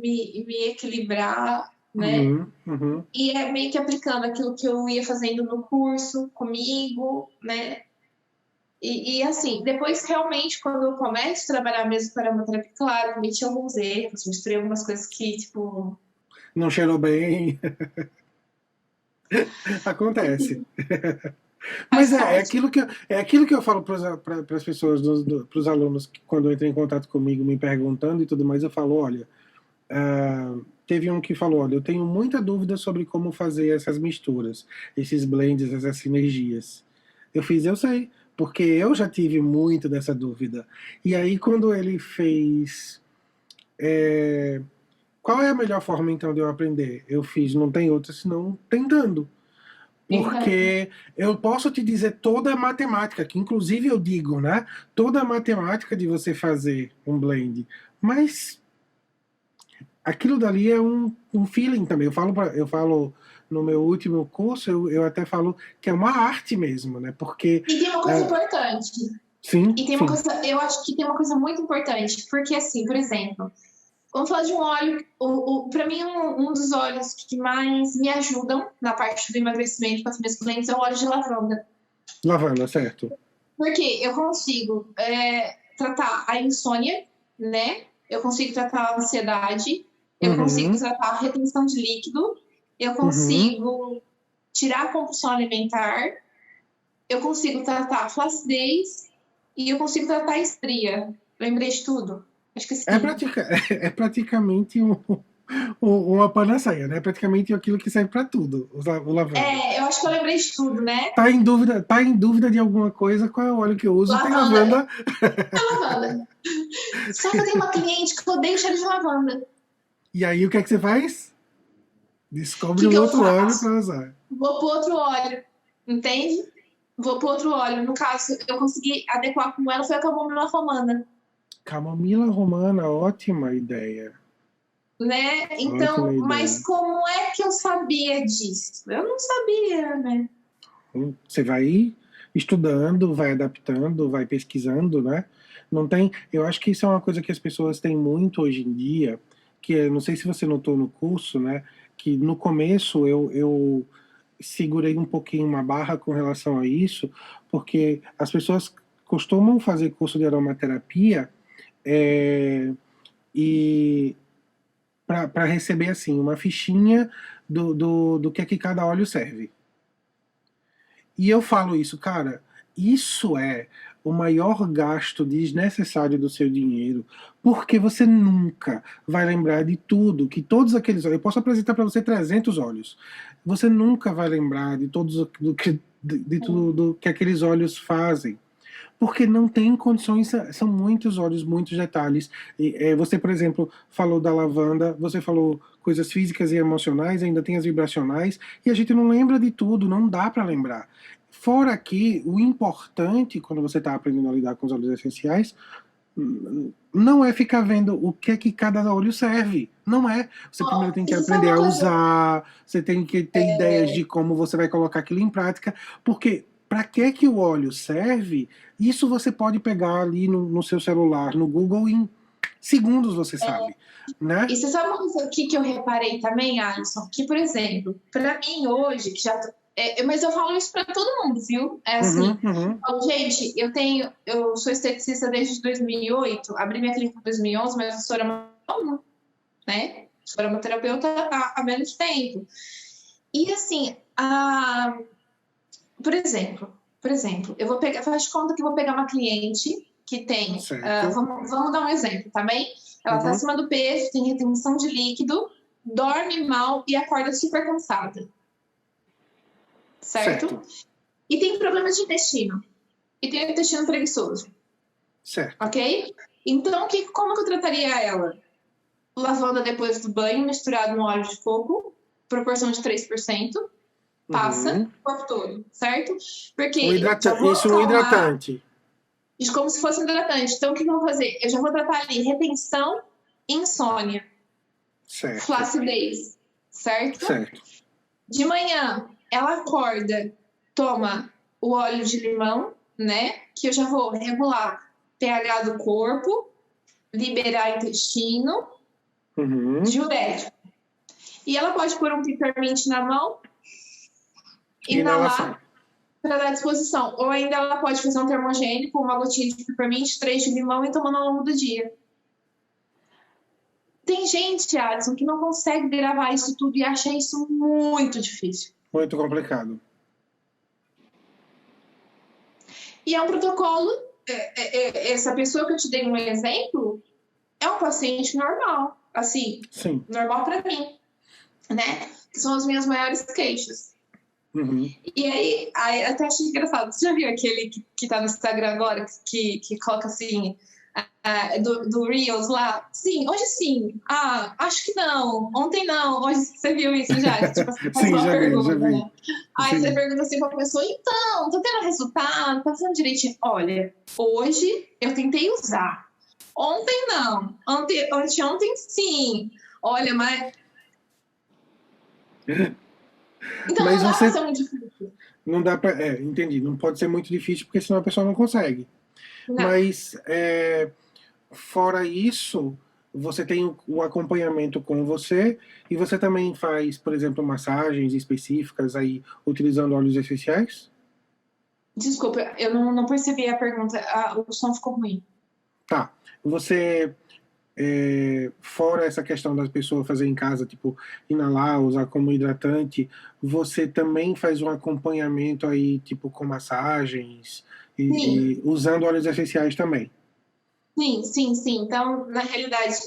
me equilibrar né? Uhum. E é meio que aplicando aquilo que eu ia fazendo no curso comigo, né? E assim, depois realmente, quando eu começo a trabalhar mesmo com aromaterapia, claro, cometi alguns erros, misturei algumas coisas que, tipo, Não cheirou bem. Acontece. Mas faz parte. é aquilo que eu falo para as pessoas, para os alunos, que quando entram em contato comigo, me perguntando e tudo mais, eu falo, olha, teve um que falou, olha, eu tenho muita dúvida sobre como fazer essas misturas, esses blends, essas sinergias. Eu sei, porque eu já tive muito dessa dúvida. E aí, quando ele fez, qual é a melhor forma então de eu aprender? Eu fiz, não tem outra senão tentando. Então, Porque eu posso te dizer toda a matemática, que inclusive eu digo, né? Toda a matemática de você fazer um blend. Mas aquilo dali é um feeling também. Eu falo no meu último curso, eu até falo que é uma arte mesmo, né? Porque, e tem uma coisa importante. sim, E tem uma sim, coisa, eu acho que tem uma coisa muito importante, porque assim, por exemplo, vamos falar de um óleo, para mim um dos óleos que mais me ajudam na parte do emagrecimento com as minhas clientes é o óleo de lavanda. lavanda, certo. Porque eu consigo tratar a insônia, né? Eu consigo tratar a ansiedade, eu consigo Uhum, tratar a retenção de líquido, eu uhum. consigo tirar a compulsão alimentar, eu consigo tratar a flacidez e eu consigo tratar a estria. Lembrei de tudo? Acho que É, sim. é praticamente uma panaceia, né? É praticamente aquilo que serve para tudo, o lavanda. Eu acho que eu lembrei de tudo, né? Tá em dúvida de alguma coisa, qual é o óleo que eu uso? Tem Lavanda. lavanda. Lavanda. Só que eu tenho uma cliente que odeia cheiro de lavanda. E aí o que é que você faz? O Descobre que, um que eu outro óleo faço? para usar. Vou pro outro óleo, entende? Vou pro outro óleo. No caso, eu consegui adequar com ela, foi a camomila romana, Camomila romana, ótima ideia. né? Ótima Então, mas ideia. como é que eu sabia disso? Eu não sabia, né? Você vai estudando, vai adaptando, vai pesquisando, né? Não tem. Eu acho que isso é uma coisa que as pessoas têm muito hoje em dia, que não sei se você notou no curso, né? Que no começo eu segurei um pouquinho uma barra com relação a isso, porque as pessoas costumam fazer curso de aromaterapia é, e para receber assim uma fichinha do que é que cada óleo serve. E eu falo isso, cara, isso é o maior gasto desnecessário do seu dinheiro, porque você nunca vai lembrar de tudo, que todos aqueles olhos, eu posso apresentar para você 300 olhos, você nunca vai lembrar de todos de tudo que aqueles olhos fazem, porque não tem condições, são muitos olhos, muitos detalhes. Você, por exemplo, falou da lavanda, você falou coisas físicas e emocionais, ainda tem as vibracionais, e a gente não lembra de tudo, não dá para lembrar. Fora que o importante, quando você está aprendendo a lidar com os óleos essenciais, não é ficar vendo o que é que cada olho serve. Não é. Você primeiro Ó, tem que e você sabe aprender uma a coisa? usar, você tem que ter ideias de como você vai colocar aquilo em prática, porque para que o óleo serve, isso você pode pegar ali no seu celular, no Google, em segundos você sabe, E né? você sabe uma coisa que eu reparei também, Alisson? Que, por exemplo, para mim hoje, que já. Mas eu falo isso para todo mundo, viu? É Uhum, assim, uhum, gente, eu sou esteticista desde 2008, abri minha clínica em 2011, mas eu sou aromaterapeuta, né? Sou aromaterapeuta há menos tempo. E assim, por exemplo, eu vou pegar, faz de conta que eu vou pegar uma cliente que tem, certo. vamos dar um exemplo, tá bem? Ela tá Uhum, acima do peso, tem retenção de líquido, dorme mal e acorda super cansada, certo? certo, E tem problemas de intestino, e tem o intestino preguiçoso, certo. ok? Então, como que eu trataria ela? Lavanda depois do banho, misturado no óleo de coco, proporção de 3%, passa Uhum. o corpo todo, certo? Porque já vou Isso, um acalmar, hidratante. como se fosse um hidratante. Então, o que eu vou fazer? Eu já vou tratar ali retenção, insônia, Certo, flacidez, certo? certo. De manhã, ela acorda, toma o óleo de limão, né? Que eu já vou regular pH do corpo, liberar intestino, Uhum. diurético. E ela pode pôr um peppermint na mão, Inalação. inalar para dar disposição. Ou ainda ela pode fazer um termogênico, uma gotinha de peppermint, 3 de limão e tomando ao longo do dia. Tem gente, Adson, que não consegue gravar isso tudo e acha isso muito difícil. Muito complicado. E é um protocolo, essa pessoa que eu te dei um exemplo, é um paciente normal, assim, Sim. normal para mim, né? Que são as minhas maiores queixas. Uhum. E aí até achei engraçado. Você já viu aquele que tá no Instagram agora, que coloca assim, do Reels lá? Sim, hoje sim. Ah, acho que não. Ontem não. Hoje você viu isso já? Tipo, você faz Sim, uma já pergunta, vi. né? Aí Sim. você pergunta assim pra pessoa, então, tô tendo resultado, tá fazendo direitinho. Olha, hoje eu tentei usar. Ontem não. Ontem sim. Olha, mas... Então Mas não dá você... pra ser muito difícil. Não dá pra... entendi. Não pode ser muito difícil, porque senão a pessoa não consegue. Não. Mas, fora isso, você tem o acompanhamento com você e você também faz, por exemplo, massagens específicas aí, utilizando óleos essenciais? Desculpa, eu não percebi a pergunta. O som ficou ruim. Tá. Você, fora essa questão das pessoas fazer em casa, tipo, inalar, usar como hidratante, você também faz um acompanhamento aí, tipo, com massagens e usando óleos essenciais também? Sim. Então, na realidade,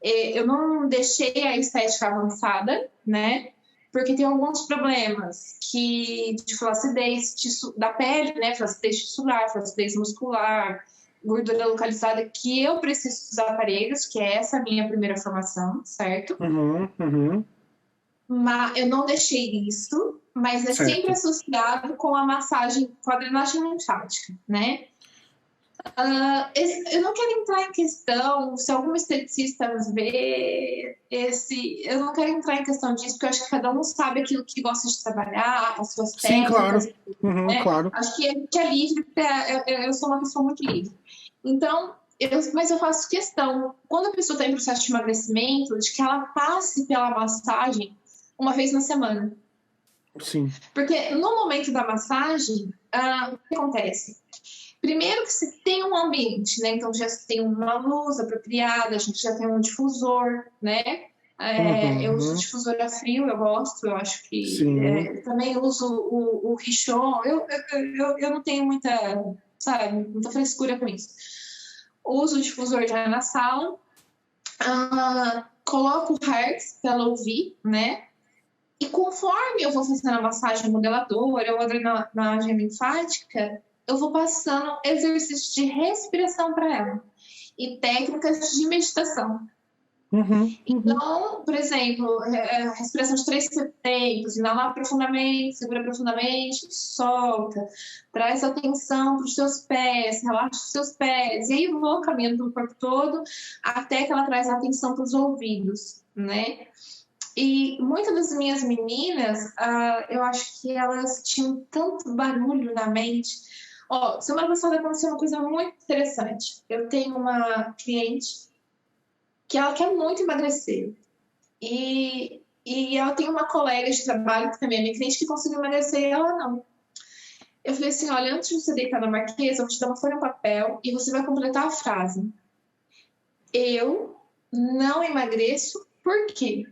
eu não deixei a estética avançada, né? Porque tem alguns problemas de flacidez da pele, né? Flacidez tissular, flacidez muscular, gordura localizada, que eu preciso dos aparelhos, que é essa minha primeira formação, certo? Uhum. Mas eu não deixei isso, mas é sempre associado com a massagem, com a drenagem linfática, né? Eu não quero entrar em questão se algum esteticista vê eu não quero entrar em questão disso, porque eu acho que cada um sabe aquilo que gosta de trabalhar, as suas técnicas. Sim, claro. Né? Claro. Acho que é livre, eu sou uma pessoa muito livre. Então, mas eu faço questão, quando a pessoa está em processo de emagrecimento, de que ela passe pela massagem uma vez na semana. Sim. Porque no momento da massagem, o que acontece? Primeiro que você tem um ambiente, né? Então já tem uma luz apropriada, a gente já tem um difusor, né? Eu uso difusor a frio, eu gosto, eu acho que também uso o Richon. Eu não tenho muita frescura com isso. Uso o difusor já na sala, coloco o Hertz para ela ouvir, né? E conforme eu vou fazendo a massagem modeladora ou a drenagem linfática, eu vou passando exercícios de respiração para ela e técnicas de meditação. Então, por exemplo, respiração de 3 tempos, inalar profundamente, segura profundamente, solta, traz atenção para os seus pés, relaxa os seus pés, e aí eu vou caminhando pelo corpo todo até que ela traz atenção para os ouvidos, né? E muitas das minhas meninas, eu acho que elas tinham tanto barulho na mente. Semana passada aconteceu uma coisa muito interessante. Eu tenho uma cliente que ela quer muito emagrecer. E ela tem uma colega de trabalho, que também é minha cliente, que conseguiu emagrecer e ela não. Eu falei assim, olha, antes de você deitar na marquesa, eu vou te dar uma folha de papel e você vai completar a frase. Eu não emagreço, por quê?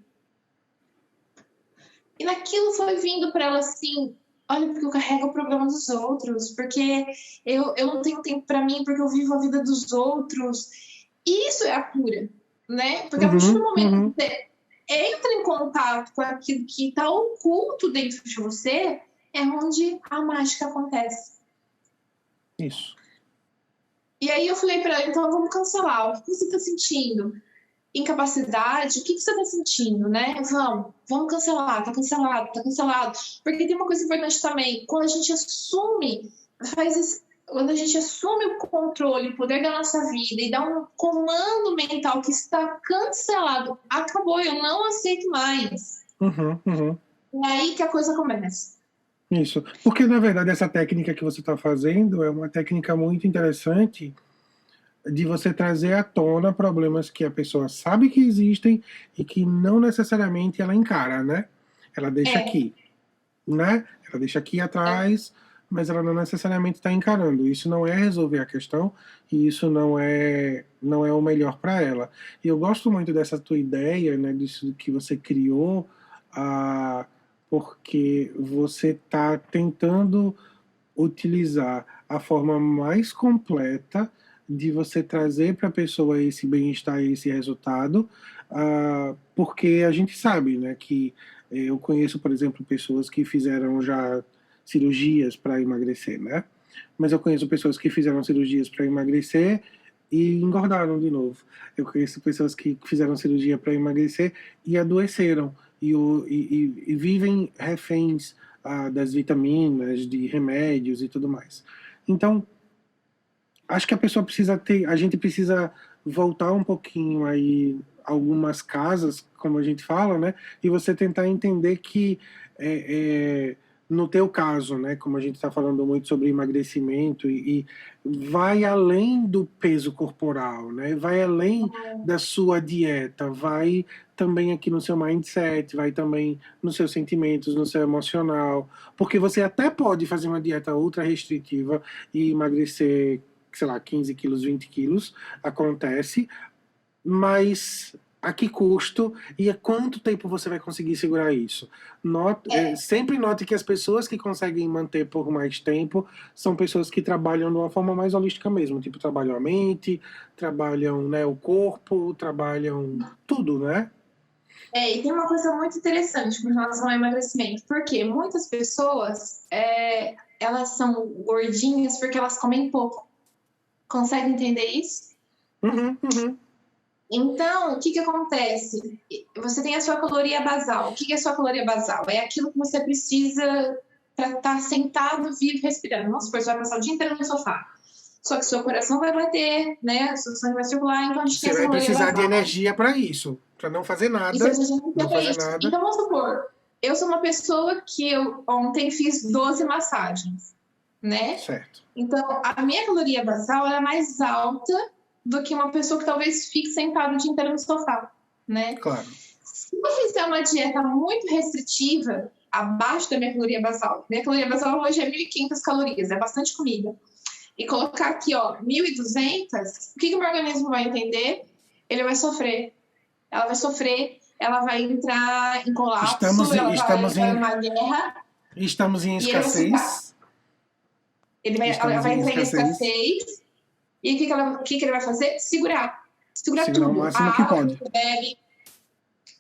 E naquilo foi vindo para ela assim, olha, porque eu carrego o problema dos outros, porque eu não tenho tempo para mim, porque eu vivo a vida dos outros. E isso é a cura, né? Porque a partir do momento que você entra em contato com aquilo que está oculto dentro de você, é onde a mágica acontece. Isso. E aí eu falei para ela, então vamos cancelar. O que você está sentindo? Incapacidade, o que você está sentindo, né? Vamos cancelar, tá cancelado. Porque tem uma coisa importante também, quando a gente assume, quando a gente assume o controle, o poder da nossa vida e dá um comando mental que está cancelado, acabou, eu não aceito mais. É aí que a coisa começa. Isso, porque na verdade essa técnica que você está fazendo é uma técnica muito interessante, de você trazer à tona problemas que a pessoa sabe que existem e que não necessariamente ela encara, né? Ela deixa É, aqui, né? Ela deixa aqui atrás, mas ela não necessariamente está encarando. Isso não é resolver a questão e isso não é o melhor para ela. E eu gosto muito dessa tua ideia, né? Disso que você criou, ah, porque você está tentando utilizar a forma mais completa de você trazer para a pessoa esse bem-estar e esse resultado, porque a gente sabe, né, que eu conheço, por exemplo, pessoas que fizeram já cirurgias para emagrecer, né? Mas eu conheço pessoas que fizeram cirurgias para emagrecer e engordaram de novo. Eu conheço pessoas que fizeram cirurgia para emagrecer e adoeceram e vivem reféns das vitaminas, de remédios e tudo mais. Então, acho que a gente precisa voltar um pouquinho aí algumas casas, como a gente fala, né? E você tentar entender que no teu caso, né? Como a gente está falando muito sobre emagrecimento e vai além do peso corporal, né? Vai além da sua dieta, vai também aqui no seu mindset, vai também nos seus sentimentos, no seu emocional, porque você até pode fazer uma dieta ultra restritiva e emagrecer, sei lá, 15 quilos, 20 quilos, acontece, mas a que custo e a quanto tempo você vai conseguir segurar isso? Sempre note que as pessoas que conseguem manter por mais tempo são pessoas que trabalham de uma forma mais holística mesmo, tipo, trabalham a mente, trabalham, né, o corpo, trabalham tudo, né? e tem uma coisa muito interessante com relação ao emagrecimento, porque muitas pessoas, elas são gordinhas porque elas comem pouco. Consegue entender isso? Uhum, uhum. Então, o que acontece? Você tem a sua caloria basal. O que é a sua caloria basal? É aquilo que você precisa para estar sentado, vivo, respirando. Vamos supor, você vai passar o dia inteiro no sofá. Só que seu coração vai bater, né? Seu sangue vai circular, então a gente tem Você essa vai caloria precisar de basal. energia para isso, para não fazer Isso a nada, gente não não tem fazer isso. nada. Então, vamos supor, eu sou uma pessoa que eu ontem fiz 12 massagens, né? Certo. Então, a minha caloria basal é mais alta do que uma pessoa que talvez fique sentada o dia inteiro no sofá, né? Claro. Se eu fizer uma dieta muito restritiva, abaixo da minha caloria basal hoje é 1.500 calorias, é bastante comida, e colocar aqui, ó, 1.200, o que o meu organismo vai entender? Ele vai sofrer. Ela vai sofrer, ela vai entrar em colapso, ela vai entrar numa guerra. Estamos em E ele vai ficar. escassez. Ela Estamos vai em entrar em escassez. escassez. E o que ele vai fazer? Segurar. Segurar Segurar o tudo. A máximo que água que pode. você bebe,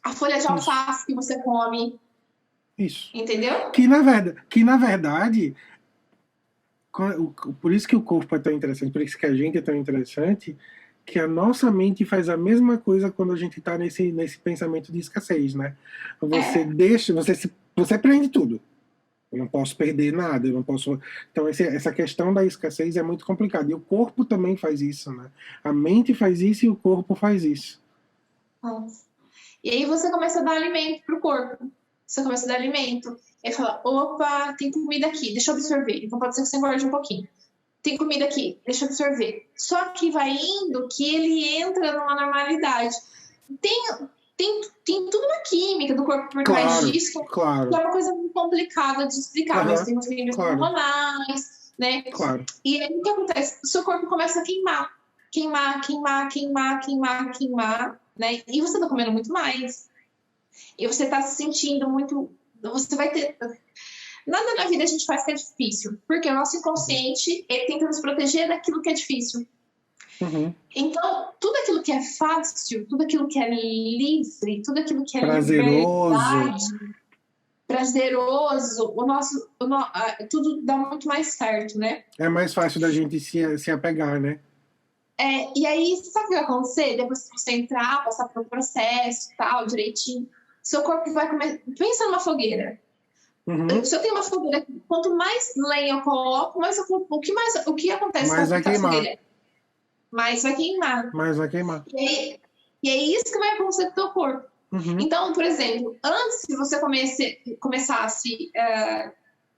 a folha de alface que você come. Isso. Entendeu? Que na verdade, por isso que o corpo é tão interessante, por isso que a gente é tão interessante, que a nossa mente faz a mesma coisa quando a gente está nesse pensamento de escassez, né? Você deixa, você prende tudo. Eu não posso perder nada, eu não posso. Então, essa questão da escassez é muito complicada. E o corpo também faz isso, né? A mente faz isso e o corpo faz isso. E aí você começa a dar alimento pro corpo. Você começa a dar alimento. E aí fala, opa, tem comida aqui, deixa eu absorver. Então pode ser que você engorde um pouquinho. Tem comida aqui, deixa eu absorver. Só que vai indo que ele entra numa normalidade. Tem tudo na química do corpo por trás disso, claro. que é uma coisa muito complicada de explicar. Nós temos níveis hormonais, né? Claro. E aí o que acontece? O seu corpo começa a queimar. Queimar, né? E você tá comendo muito mais. E você tá se sentindo muito... Você vai ter... Nada na vida a gente faz que é difícil. Porque o nosso inconsciente, ele tenta nos proteger daquilo que é difícil. Uhum. Então, tudo aquilo que é fácil, tudo aquilo que é livre, tudo aquilo que é prazeroso, tudo dá muito mais certo, né? É mais fácil da gente se apegar, né? E aí, sabe o que vai acontecer? Depois que você entrar, passar por um processo, tal, direitinho, seu corpo vai começar... Pensa numa fogueira. Uhum. Se eu tenho uma fogueira, quanto mais lenha eu coloco, o que acontece mais com a fogueira? Mais vai queimar. E é isso que vai acontecer com o teu corpo. Uhum. Então, por exemplo, antes que você começasse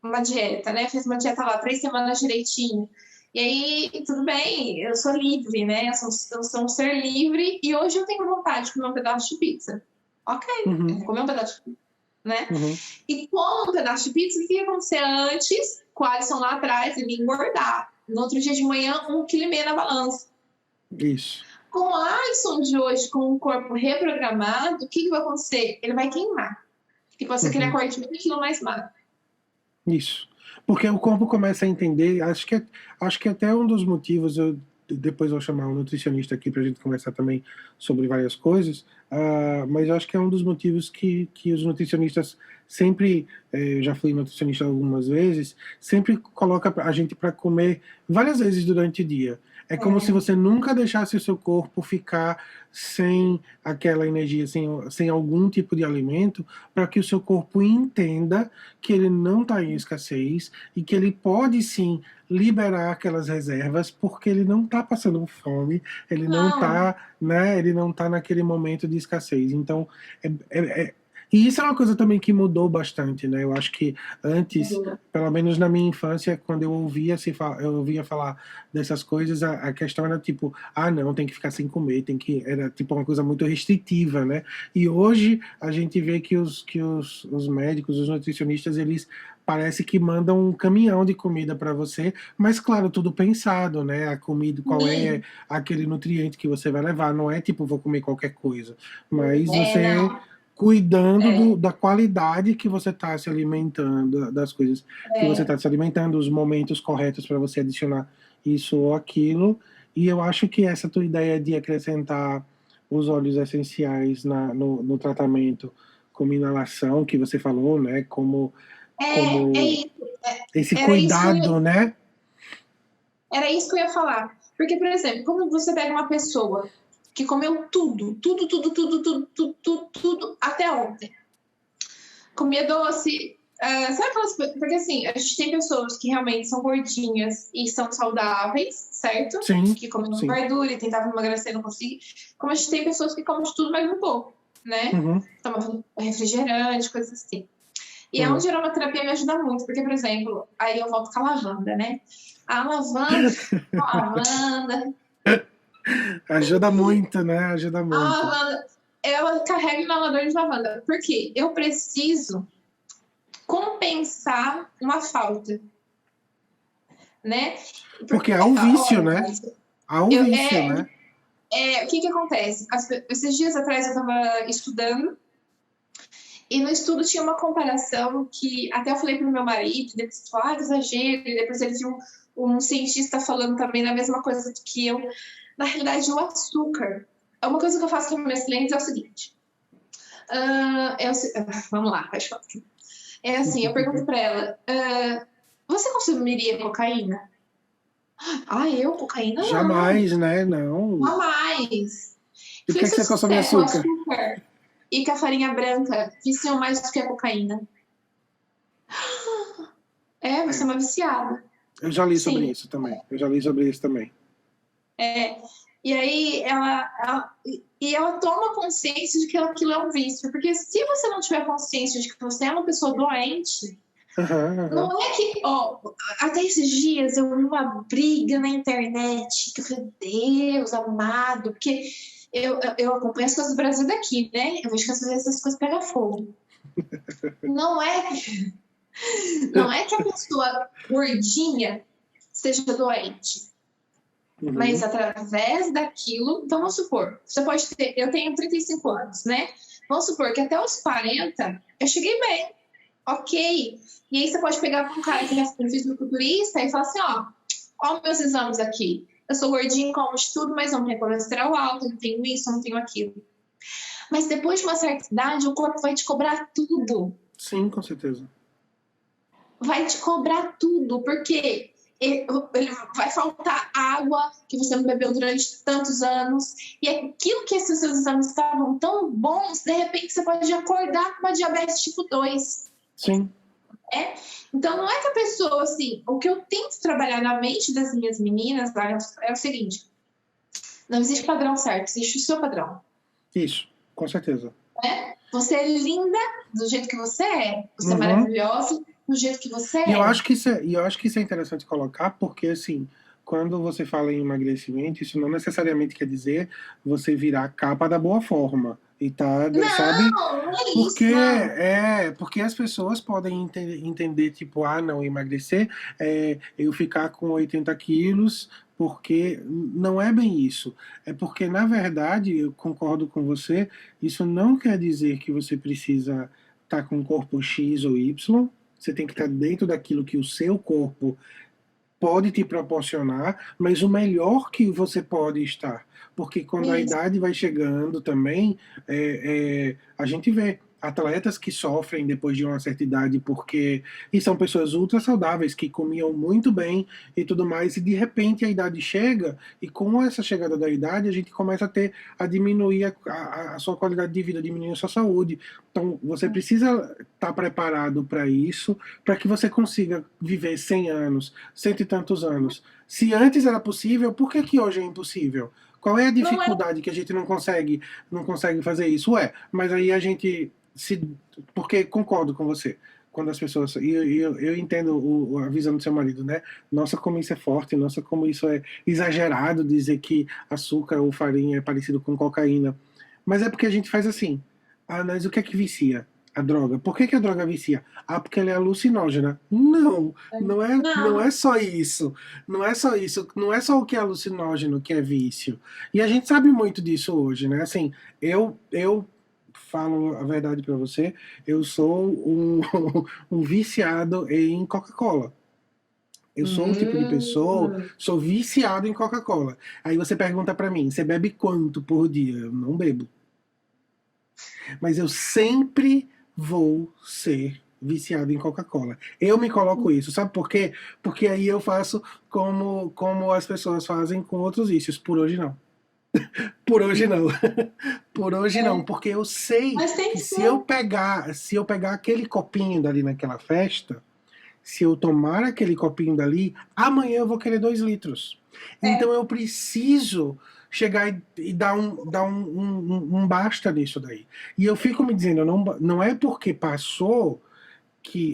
uma dieta, né? Fez uma dieta lá 3 semanas direitinho, E aí, tudo bem, eu sou livre, né? Eu sou um ser livre e hoje eu tenho vontade de comer um pedaço de pizza. Ok, eu Uhum, vou comer um pedaço de pizza, né? uhum, E como um pedaço de pizza, o que ia acontecer antes? Com o Alisson lá atrás, ele ia engordar. No outro dia de manhã, 1,5 kg na balança. isso. Com o Alisson de hoje, com o corpo reprogramado, o que vai acontecer? Ele vai queimar. E pode ser que ele Uhum. acorde 1 kg mais magro. Isso. Porque o corpo começa a entender, acho que até um dos motivos, depois vou chamar um nutricionista aqui para a gente conversar também sobre várias coisas, mas eu acho que é um dos motivos que os nutricionistas sempre, eu já fui nutricionista algumas vezes, sempre coloca a gente para comer várias vezes durante o dia. É como se É, você nunca deixasse o seu corpo ficar sem aquela energia, sem algum tipo de alimento, para que o seu corpo entenda que ele não está em escassez e que ele pode sim liberar aquelas reservas porque ele não está passando fome, ele não não. está, né, ele não tá naquele momento de escassez. Então, e isso é uma coisa também que mudou bastante, né? Eu acho que antes, pelo menos na minha infância, quando eu ouvia falar dessas coisas, a questão era tipo, ah, não, tem que ficar sem comer, era tipo uma coisa muito restritiva, né? E hoje a gente vê que os médicos, os nutricionistas, eles parece que mandam um caminhão de comida para você, mas claro, tudo pensado, né? A comida, qual é Sim. aquele nutriente que você vai levar, não é tipo, vou comer qualquer coisa, mas você Não. cuidando É, da qualidade que você está se alimentando, das coisas que você é. está se alimentando, os momentos corretos para você adicionar isso ou aquilo. E eu acho que essa tua ideia de acrescentar os óleos essenciais no tratamento, como inalação, que você falou, né? É Como isso. esse Era isso que cuidado, né? era isso que eu ia falar. Porque, por exemplo, quando você pega uma pessoa que comeu tudo, tudo, tudo, tudo, tudo, tudo, tudo, tudo até ontem. Comia doce. Sabe aquelas. Porque assim, a gente tem pessoas que realmente são gordinhas e são saudáveis, certo? Sim, Que comem sim. gordura e tentavam emagrecer e não conseguem. Como a gente tem pessoas que comem de tudo mais um pouco, né? Uhum, Tomam refrigerante, coisas assim. E a uhum. aromaterapia me ajuda muito, porque, por exemplo, aí eu volto com a lavanda, né? A lavanda, Ajuda muito, né? Ajuda a muito. lavanda, ela carrega o inalador de lavanda. Por quê? Eu preciso compensar uma falta, né? Porque há um vício, Olha, né? Há um eu, vício, né? o que acontece? Esses dias atrás eu estava estudando e no estudo tinha uma comparação que até eu falei para o meu marido, depois ele falou, exagero, e depois ele viu um cientista falando também da mesma coisa que eu. Na realidade, o açúcar. Uma coisa que eu faço com meus clientes é o seguinte. Vamos lá, faz falar. É assim, eu pergunto para ela, você consumiria cocaína? Ah, eu? Cocaína não. Jamais, né? Não. Jamais. E por Falei, que se que eu você consome disser que o açúcar? açúcar e que a farinha branca viciam mais do que a cocaína. Você é É, uma viciada. eu já li sobre Sim. isso também. Eu já li sobre isso também. É, e aí ela toma consciência de que aquilo é um vício. Porque se você não tiver consciência de que você é uma pessoa doente, Aham, não aham. é que, até esses dias eu vi uma briga na internet, que eu falei, Deus amado, porque eu acompanho as coisas do Brasil daqui, né? Eu vejo que às vezes essas coisas pegam fogo. Não é, não é que a pessoa gordinha seja doente, mas Uhum. através daquilo, então vamos supor, você pode ter, eu tenho 35 anos, né? Vamos supor que até os 40 eu cheguei bem, ok. E aí você pode pegar um cara que é fisiculturista e falar assim, ó meus exames aqui. Eu sou gordinho, como de tudo, mas não tenho colesterol alto, não tenho isso, não tenho aquilo. Mas depois de uma certa idade, o corpo vai te cobrar tudo. Sim, com certeza. Vai te cobrar tudo, porque ele vai faltar água que você não bebeu durante tantos anos. E aquilo que esses seus exames estavam tão bons, de repente você pode acordar com uma diabetes tipo 2. Sim. Então, não é que a pessoa, assim, o que eu tento trabalhar na mente das minhas meninas é o seguinte: não existe padrão certo, existe o seu padrão. Isso, com certeza. Né? Você é linda do jeito que você é, você é Uhum. maravilhosa do jeito que você E eu é. acho que isso é interessante colocar, porque assim, quando você fala em emagrecimento, isso não necessariamente quer dizer você virar a capa da boa forma. E tá, sabe? Não, não é Porque isso, não. porque as pessoas podem entender, tipo, ah, não, emagrecer é eu ficar com 80 quilos, porque não é bem isso. É porque, na verdade, eu concordo com você, isso não quer dizer que você precisa estar com um corpo X ou Y, você tem que estar dentro daquilo que o seu corpo pode te proporcionar, mas o melhor que você pode estar. Porque quando a Isso. idade vai chegando também, a gente vê atletas que sofrem depois de uma certa idade porque e são pessoas ultra saudáveis que comiam muito bem e tudo mais e de repente a idade chega e com essa chegada da idade a gente começa a diminuir a sua qualidade de vida, diminuir a sua saúde. Então você precisa estar preparado para isso, para que você consiga viver 100 anos, cento e tantos anos. Se antes era possível, por que que hoje é impossível? Qual é a Não é. dificuldade que a gente não consegue fazer isso? Mas aí a gente se. Porque concordo com você. Quando as pessoas. E eu entendo a visão do seu marido, né? Nossa, como isso é forte, nossa, como isso é exagerado dizer que açúcar ou farinha é parecido com cocaína. Mas é porque a gente faz assim. Ah, mas o que é que vicia? A droga. Por que que a droga vicia? Ah, porque ela é alucinógena. Não, não Não. é só isso. Não é só isso. Não é só o que é alucinógeno que é vício. E a gente sabe muito disso hoje, né? Assim, eu falo a verdade para você, eu sou um viciado em Coca-Cola. Eu sou o tipo de pessoa, Hum. sou viciado em Coca-Cola. Aí você pergunta para mim, você bebe quanto por dia? Eu não bebo. Mas eu sempre vou ser viciado em Coca-Cola. Eu me coloco isso, sabe por quê? Porque aí eu faço como as pessoas fazem com outros vícios. Por hoje não. Por hoje não. Por hoje não, É. porque eu sei Mas tem que que ser. se eu pegar aquele copinho dali naquela festa, se eu tomar aquele copinho dali, amanhã eu vou querer 2 litros. Então É. eu preciso chegar e dar um basta nisso daí. E eu fico me dizendo, não é porque passou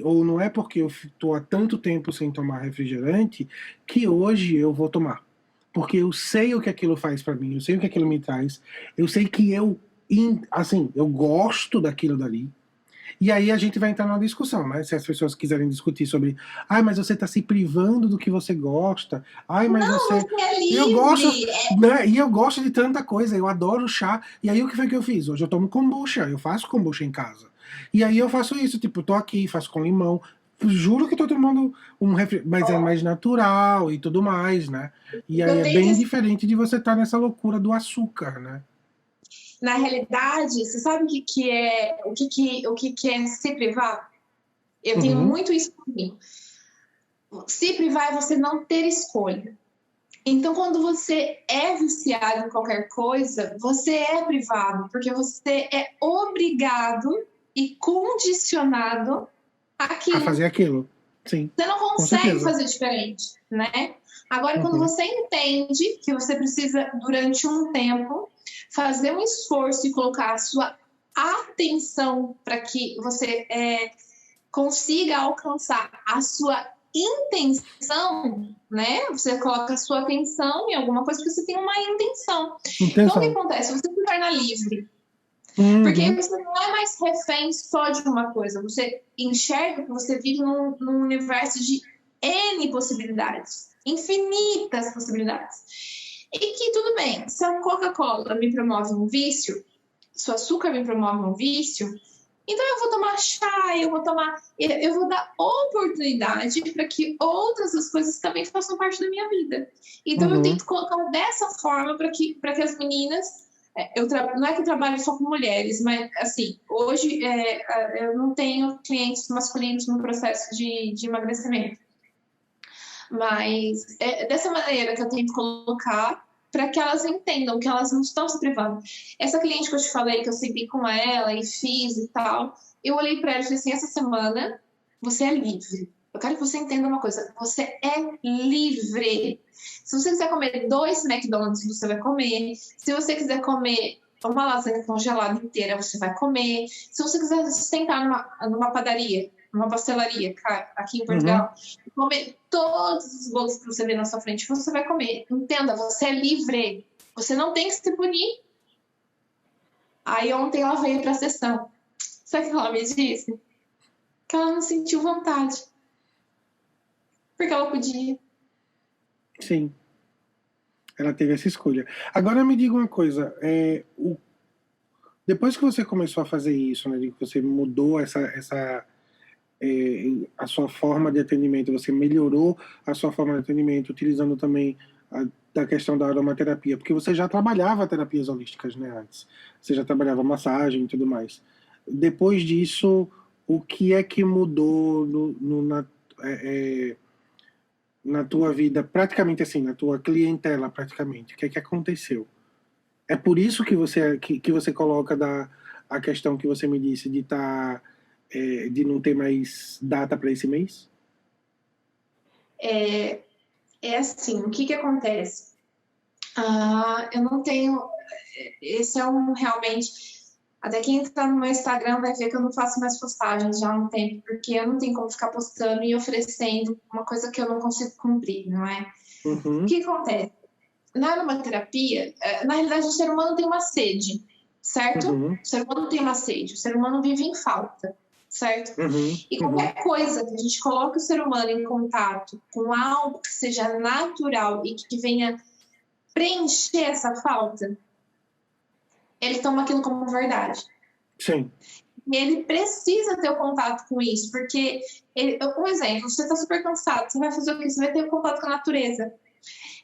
ou não é porque eu estou há tanto tempo sem tomar refrigerante que hoje eu vou tomar. Porque eu sei o que aquilo faz para mim, eu sei o que aquilo me traz, eu sei que assim, eu gosto daquilo dali, e aí a gente vai entrar numa discussão, né? Se as pessoas quiserem discutir sobre, ai, mas você está se privando do que você gosta, ai, mas Não, você. você é Eu gosto, livre. né? E eu gosto de tanta coisa, eu adoro chá. E aí o que foi que eu fiz? Hoje eu tomo kombucha, eu faço kombucha em casa. E aí eu faço isso, tipo, tô aqui, faço com limão. Juro que eu tô tomando mas é mais natural e tudo mais, né? E aí Eu é tenho bem que, diferente de você estar nessa loucura do açúcar, né? na realidade, você sabe o que que é se privar? Eu tenho Uhum. muito isso comigo. Se privar é você não ter escolha. Então, quando você é viciado em qualquer coisa, você é privado, porque você é obrigado e condicionado A àquilo. fazer aquilo. Sim, Você não com consegue certeza. fazer diferente, né? Agora, quando Uhum. você entende que você precisa, durante um tempo, fazer um esforço e colocar a sua atenção para que você consiga alcançar a sua intenção, né? Você coloca a sua atenção em alguma coisa porque você tem uma intenção. Então, o que Intenção. acontece? Você se torna livre. Porque aí Uhum. você não é mais refém só de uma coisa. Você enxerga que você vive num universo de N possibilidades, infinitas possibilidades. E que tudo bem, se a Coca-Cola me promove um vício, se o açúcar me promove um vício, então eu vou tomar chá, eu vou dar oportunidade para que outras das coisas também façam parte da minha vida. Então eu Uhum. tento colocar dessa forma para que as meninas não é que eu trabalho só com mulheres, mas assim, hoje eu não tenho clientes masculinos no processo de emagrecimento. Mas é dessa maneira que eu tento colocar para que elas entendam que elas não estão se privando. Essa cliente que eu te falei, que eu segui com ela e fiz e tal, eu olhei para ela e falei assim, essa semana você é livre. Eu quero que você entenda uma coisa, você é livre. Se você quiser comer 2 McDonald's, você vai comer. Se você quiser comer uma lasanha congelada inteira, você vai comer. Se você quiser sentar numa padaria numa pastelaria, aqui em Uhum. Portugal, e comer todos os bolos que você vê na sua frente, você vai comer. Entenda, você é livre. Você não tem que se punir. Aí ontem ela veio para a sessão. Sabe o que ela me disse? Que ela não sentiu vontade. Porque ela podia. Sim, ela teve essa escolha. Agora me diga uma coisa, depois que você começou a fazer isso, né, de que você mudou a sua forma de atendimento, você melhorou a sua forma de atendimento, utilizando também da questão da aromaterapia, porque você já trabalhava terapias holísticas, né, antes. Você já trabalhava massagem e tudo mais. Depois disso, o que é que mudou é, na tua vida, praticamente assim, na tua clientela, praticamente? O que é que aconteceu? É por isso que você coloca a questão que você me disse de de não ter mais data para esse mês? É assim, o que que acontece? Eu não tenho. Esse é um realmente. Até quem está no meu Instagram vai ver que eu não faço mais postagens já há um tempo, porque eu não tenho como ficar postando e oferecendo uma coisa que eu não consigo cumprir, não é? O Uhum, que acontece? Na aromaterapia, na realidade, o ser humano tem uma sede, certo? O uhum, ser humano tem uma sede, o ser humano vive em falta, certo? uhum, E uhum. qualquer coisa que a gente coloque o ser humano em contato com algo que seja natural e que venha preencher essa falta, ele toma aquilo como verdade. Sim. E ele precisa ter o contato com isso, porque, um exemplo, você está super cansado, você vai fazer o quê? Você vai ter o contato com a natureza.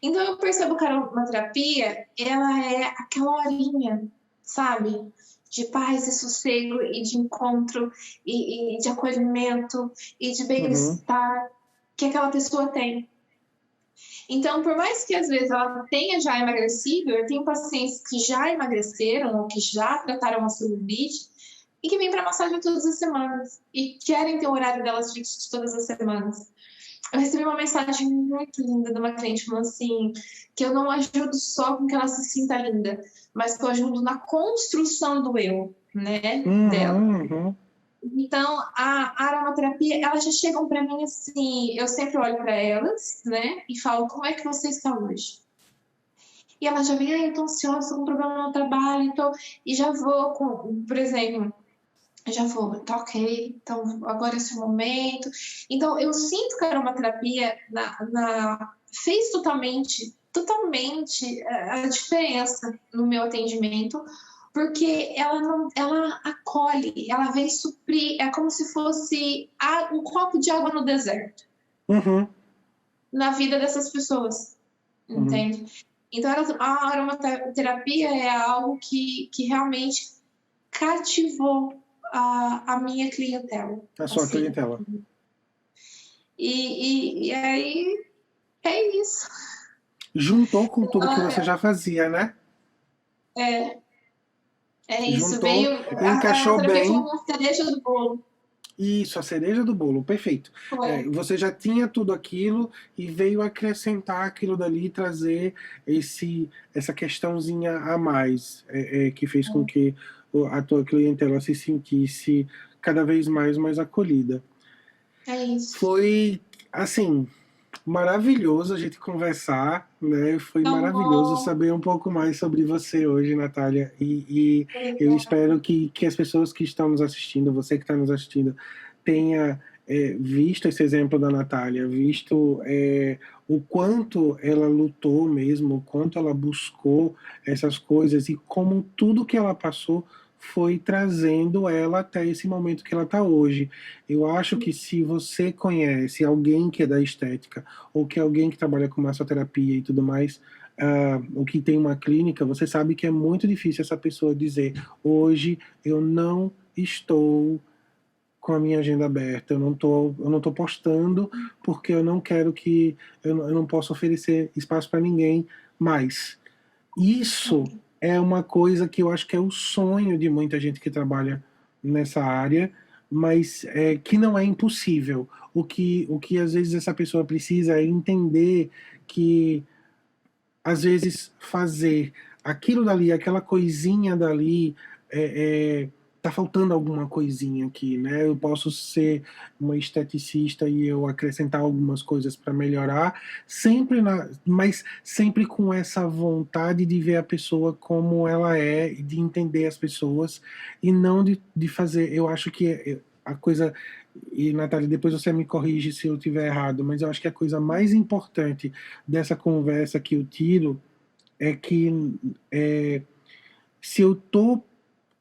Então eu percebo que a aromaterapia, ela é aquela horinha, sabe? De paz e sossego e de encontro e de acolhimento e de Uhum, bem-estar que aquela pessoa tem. Então, por mais que às vezes ela tenha já emagrecido, eu tenho pacientes que já emagreceram ou que já trataram a celulite e que vêm para massagem todas as semanas e querem ter o horário delas fixo todas as semanas. Eu recebi uma mensagem muito linda de uma cliente falando assim, que eu não ajudo só com que ela se sinta linda, mas que eu ajudo na construção do eu, né, dela. uhum, uhum. Então, a aromaterapia, elas já chegam para mim assim, eu sempre olho para elas, né, e falo, como é que você está hoje? E ela já vem, eu tô ansiosa, com um problema no trabalho, então, e já vou com, por exemplo, já vou, tá ok, então agora é esse momento. Então, eu sinto que a aromaterapia fez totalmente a diferença no meu atendimento, porque ela não, ela acolhe, ela vem suprir, é como se fosse um copo de água no deserto, Uhum, na vida dessas pessoas, uhum. entende? Então, a aromaterapia é algo que realmente cativou a minha clientela, A sua assim. clientela. E aí é isso. Juntou com tudo que você já fazia, né? É, é isso. Juntou, Veio a encaixou terapia foi bem. uma cereja do bolo. Isso, a cereja do bolo, perfeito. Foi. Você já tinha tudo aquilo e veio acrescentar aquilo dali, trazer essa questãozinha a mais, que fez com que a tua clientela se sentisse cada vez mais acolhida. É isso. Foi, assim, maravilhoso a gente conversar, né? Foi Tão maravilhoso bom. saber um pouco mais sobre você hoje, Natália. E eu Obrigada. espero que as pessoas que estão nos assistindo, você que está nos assistindo, tenha visto esse exemplo da Natália, visto o quanto ela lutou mesmo, o quanto ela buscou essas coisas e como tudo que ela passou foi trazendo ela até esse momento que ela está hoje. Eu acho que se você conhece alguém que é da estética, ou que é alguém que trabalha com massoterapia e tudo mais, ou que tem uma clínica, você sabe que é muito difícil essa pessoa dizer: hoje eu não estou com a minha agenda aberta, eu não tô postando porque eu não quero que, eu não posso oferecer espaço para ninguém mais. Isso é uma coisa que eu acho que é o sonho de muita gente que trabalha nessa área, mas que não é impossível. O que às vezes essa pessoa precisa é entender que, às vezes, fazer aquilo dali, aquela coisinha dali, é, tá faltando alguma coisinha aqui, né? Eu posso ser uma esteticista e eu acrescentar algumas coisas para melhorar, mas sempre com essa vontade de ver a pessoa como ela é e de entender as pessoas e não de fazer. Eu acho que a coisa, e Natália, depois você me corrige se eu estiver errado, mas eu acho que a coisa mais importante dessa conversa que eu tiro é que é, se eu tô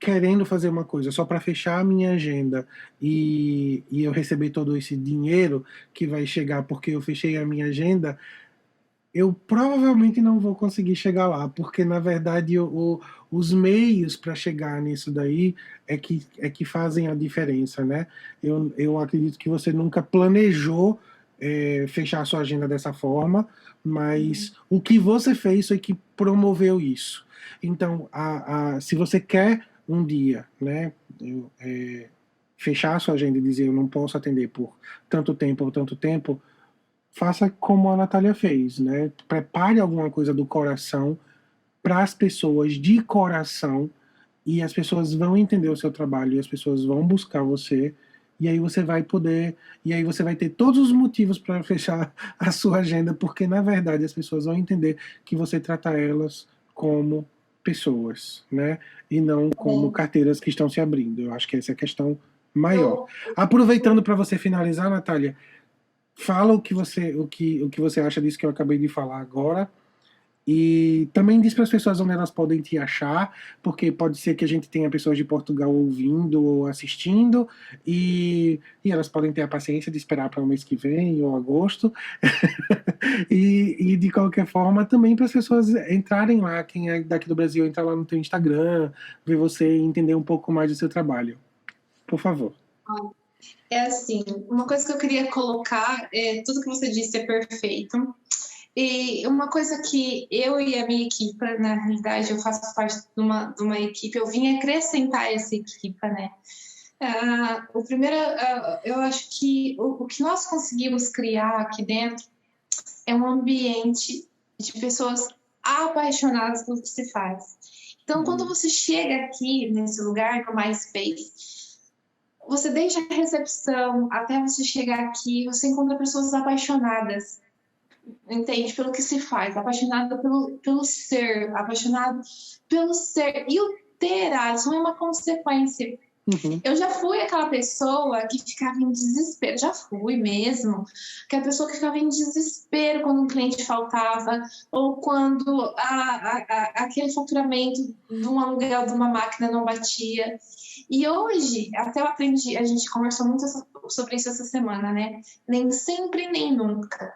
querendo fazer uma coisa só para fechar a minha agenda e eu receber todo esse dinheiro que vai chegar porque eu fechei a minha agenda, eu provavelmente não vou conseguir chegar lá, porque na verdade os meios para chegar nisso daí é que fazem a diferença, né? Eu acredito que você nunca planejou fechar a sua agenda dessa forma, mas o que você fez foi que promoveu isso. Então, se você quer um dia, né, fechar a sua agenda e dizer eu não posso atender por tanto tempo ou tanto tempo, faça como a Natália fez, né? Prepare alguma coisa do coração para as pessoas de coração e as pessoas vão entender o seu trabalho e as pessoas vão buscar você e aí você vai poder e aí você vai ter todos os motivos para fechar a sua agenda porque na verdade as pessoas vão entender que você trata elas como pessoas, né? E não como É, carteiras que estão se abrindo. Eu acho que essa é a questão maior. eu, Aproveitando para você finalizar, Natália, fala o que você acha disso que eu acabei de falar agora. E também diz para as pessoas onde elas podem te achar, porque pode ser que a gente tenha pessoas de Portugal ouvindo ou assistindo, e elas podem ter a paciência de esperar para o mês que vem ou agosto. E de qualquer forma, também para as pessoas entrarem lá, quem é daqui do Brasil, entrar lá no teu Instagram, ver você e entender um pouco mais do seu trabalho. Por favor. é assim, uma coisa que eu queria colocar é tudo que você disse é perfeito. E uma coisa que eu e a minha equipe, na realidade, eu faço parte de uma equipe, eu vim acrescentar essa equipe, né? O primeiro, eu acho que o que nós conseguimos criar aqui dentro é um ambiente de pessoas apaixonadas pelo que se faz. Então, quando você chega aqui nesse lugar, no MySpace, você desde a recepção até você chegar aqui, você encontra pessoas apaixonadas, entende? Pelo que se faz, apaixonada pelo ser, apaixonado pelo ser. E o ter não é uma consequência. Uhum. Eu já fui aquela pessoa que ficava em desespero, já fui mesmo, aquela pessoa que ficava em desespero quando um cliente faltava, ou quando aquele faturamento de um aluguel de uma máquina não batia. E hoje, até eu aprendi, a gente conversou muito sobre isso essa semana, né? Nem sempre, nem nunca,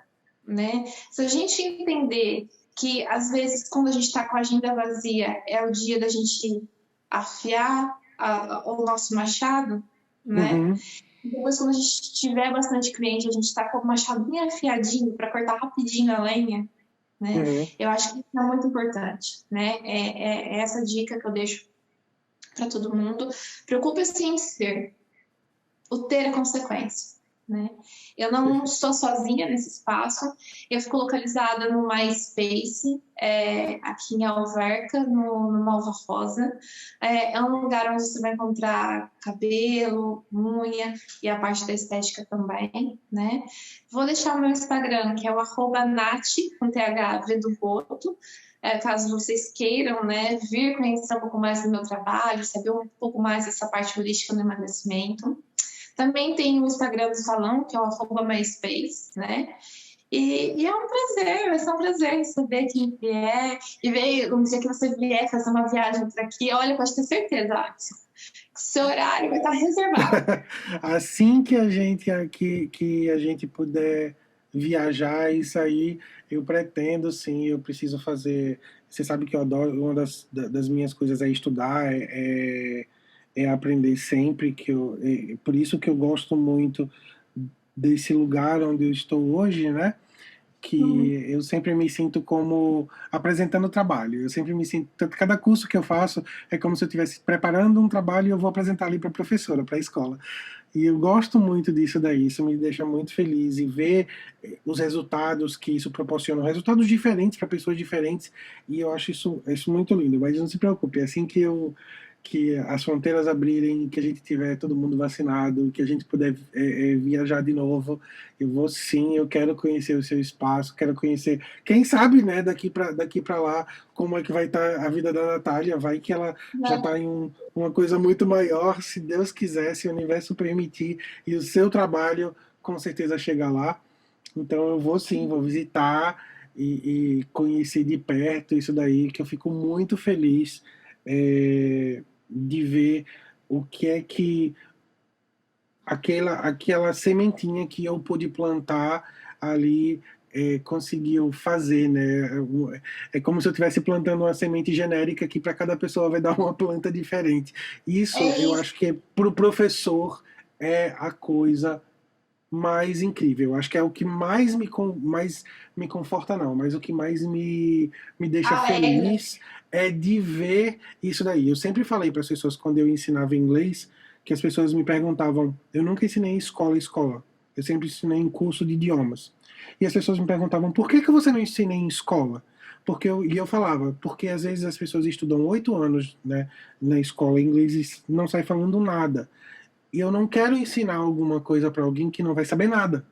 né? Se a gente entender que, às vezes, quando a gente está com a agenda vazia, é o dia da gente afiar o nosso machado, né? Uhum. Depois, quando a gente tiver bastante cliente, a gente está com o machado bem afiadinho para cortar rapidinho a lenha, né? Uhum. Eu acho que isso é muito importante, né? É essa dica que eu deixo para todo mundo. Preocupe-se em ser. O ter é consequência, né? Eu não estou sozinha nesse espaço, eu fico localizada no MySpace, aqui em Alverca, no Malva Rosa. É um lugar onde você vai encontrar cabelo, unha e a parte da estética também, né? Vou deixar o meu Instagram, que é o @Nath, com THV do Boto, caso vocês queiram, né, vir conhecer um pouco mais do meu trabalho, saber um pouco mais dessa parte holística do emagrecimento. Também tem o Instagram do salão, que é o @MySpace, né? E é um prazer, vai ser um prazer receber quem vier e ver um dia que você vier fazer uma viagem por aqui. Olha, pode ter certeza, Alisson, que seu horário vai estar reservado. Assim que a gente puder viajar, isso aí eu pretendo, sim, eu preciso fazer. Você sabe que eu adoro, uma das minhas coisas é estudar, é aprender sempre, por isso que eu gosto muito desse lugar onde eu estou hoje, né? Que eu sempre me sinto como apresentando o trabalho. Eu sempre me sinto, cada curso que eu faço é como se eu estivesse preparando um trabalho e eu vou apresentar ali para a professora, para a escola. E eu gosto muito disso daí, isso me deixa muito feliz e ver os resultados que isso proporciona, resultados diferentes para pessoas diferentes, e eu acho isso muito lindo. Mas não se preocupe, assim que as fronteiras abrirem, que a gente tiver todo mundo vacinado, que a gente puder viajar de novo, eu vou sim, eu quero conhecer o seu espaço, quero conhecer, quem sabe, né, daqui para lá, como é que vai estar a vida da Natália, vai que ela já está em uma coisa muito maior, se Deus quiser, se o universo permitir, e o seu trabalho com certeza chega lá. Então eu vou sim, vou visitar e conhecer de perto isso daí, que eu fico muito feliz de ver o que é que aquela sementinha que eu pude plantar ali conseguiu fazer, né? É como se eu estivesse plantando uma semente genérica que para cada pessoa vai dar uma planta diferente. Isso eu acho que para o professor é a coisa mais incrível. Acho que é o que mais me conforta, não, mas o que mais me deixa feliz é de ver isso daí. Eu sempre falei para as pessoas, quando eu ensinava inglês, que as pessoas me perguntavam, eu nunca ensinei em escola, eu sempre ensinei em curso de idiomas. E as pessoas me perguntavam, por que você não ensina em escola? E eu falava, porque às vezes as pessoas estudam 8 anos, né, na escola inglês e não saem falando nada. E eu não quero ensinar alguma coisa para alguém que não vai saber nada.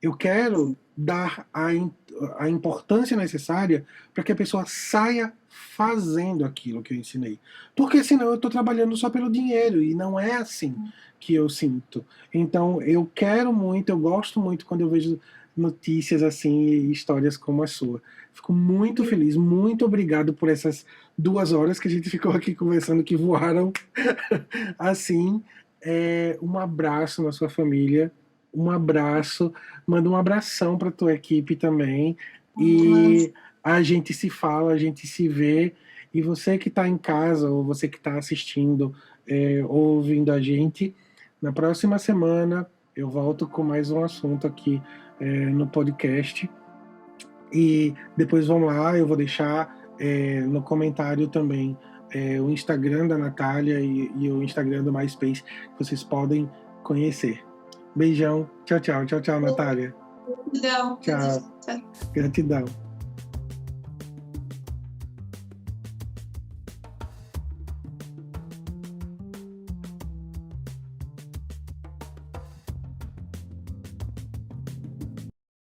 Eu quero dar a importância necessária para que a pessoa saia fazendo aquilo que eu ensinei. Porque senão eu estou trabalhando só pelo dinheiro e não é assim que eu sinto. Então eu quero muito, eu gosto muito quando eu vejo notícias assim e histórias como a sua. Fico muito feliz, muito obrigado por essas 2 horas que a gente ficou aqui conversando, que voaram assim. Um abraço na sua família, um abraço, manda um abração para tua equipe também, e a gente se fala, a gente se vê, e você que está em casa, ou você que está assistindo, ouvindo a gente, na próxima semana eu volto com mais um assunto aqui no podcast, e depois vão lá, eu vou deixar no comentário também o Instagram da Natália e o Instagram do MySpace, que vocês podem conhecer. Beijão, tchau, Natália. Gratidão. Tchau, gratidão.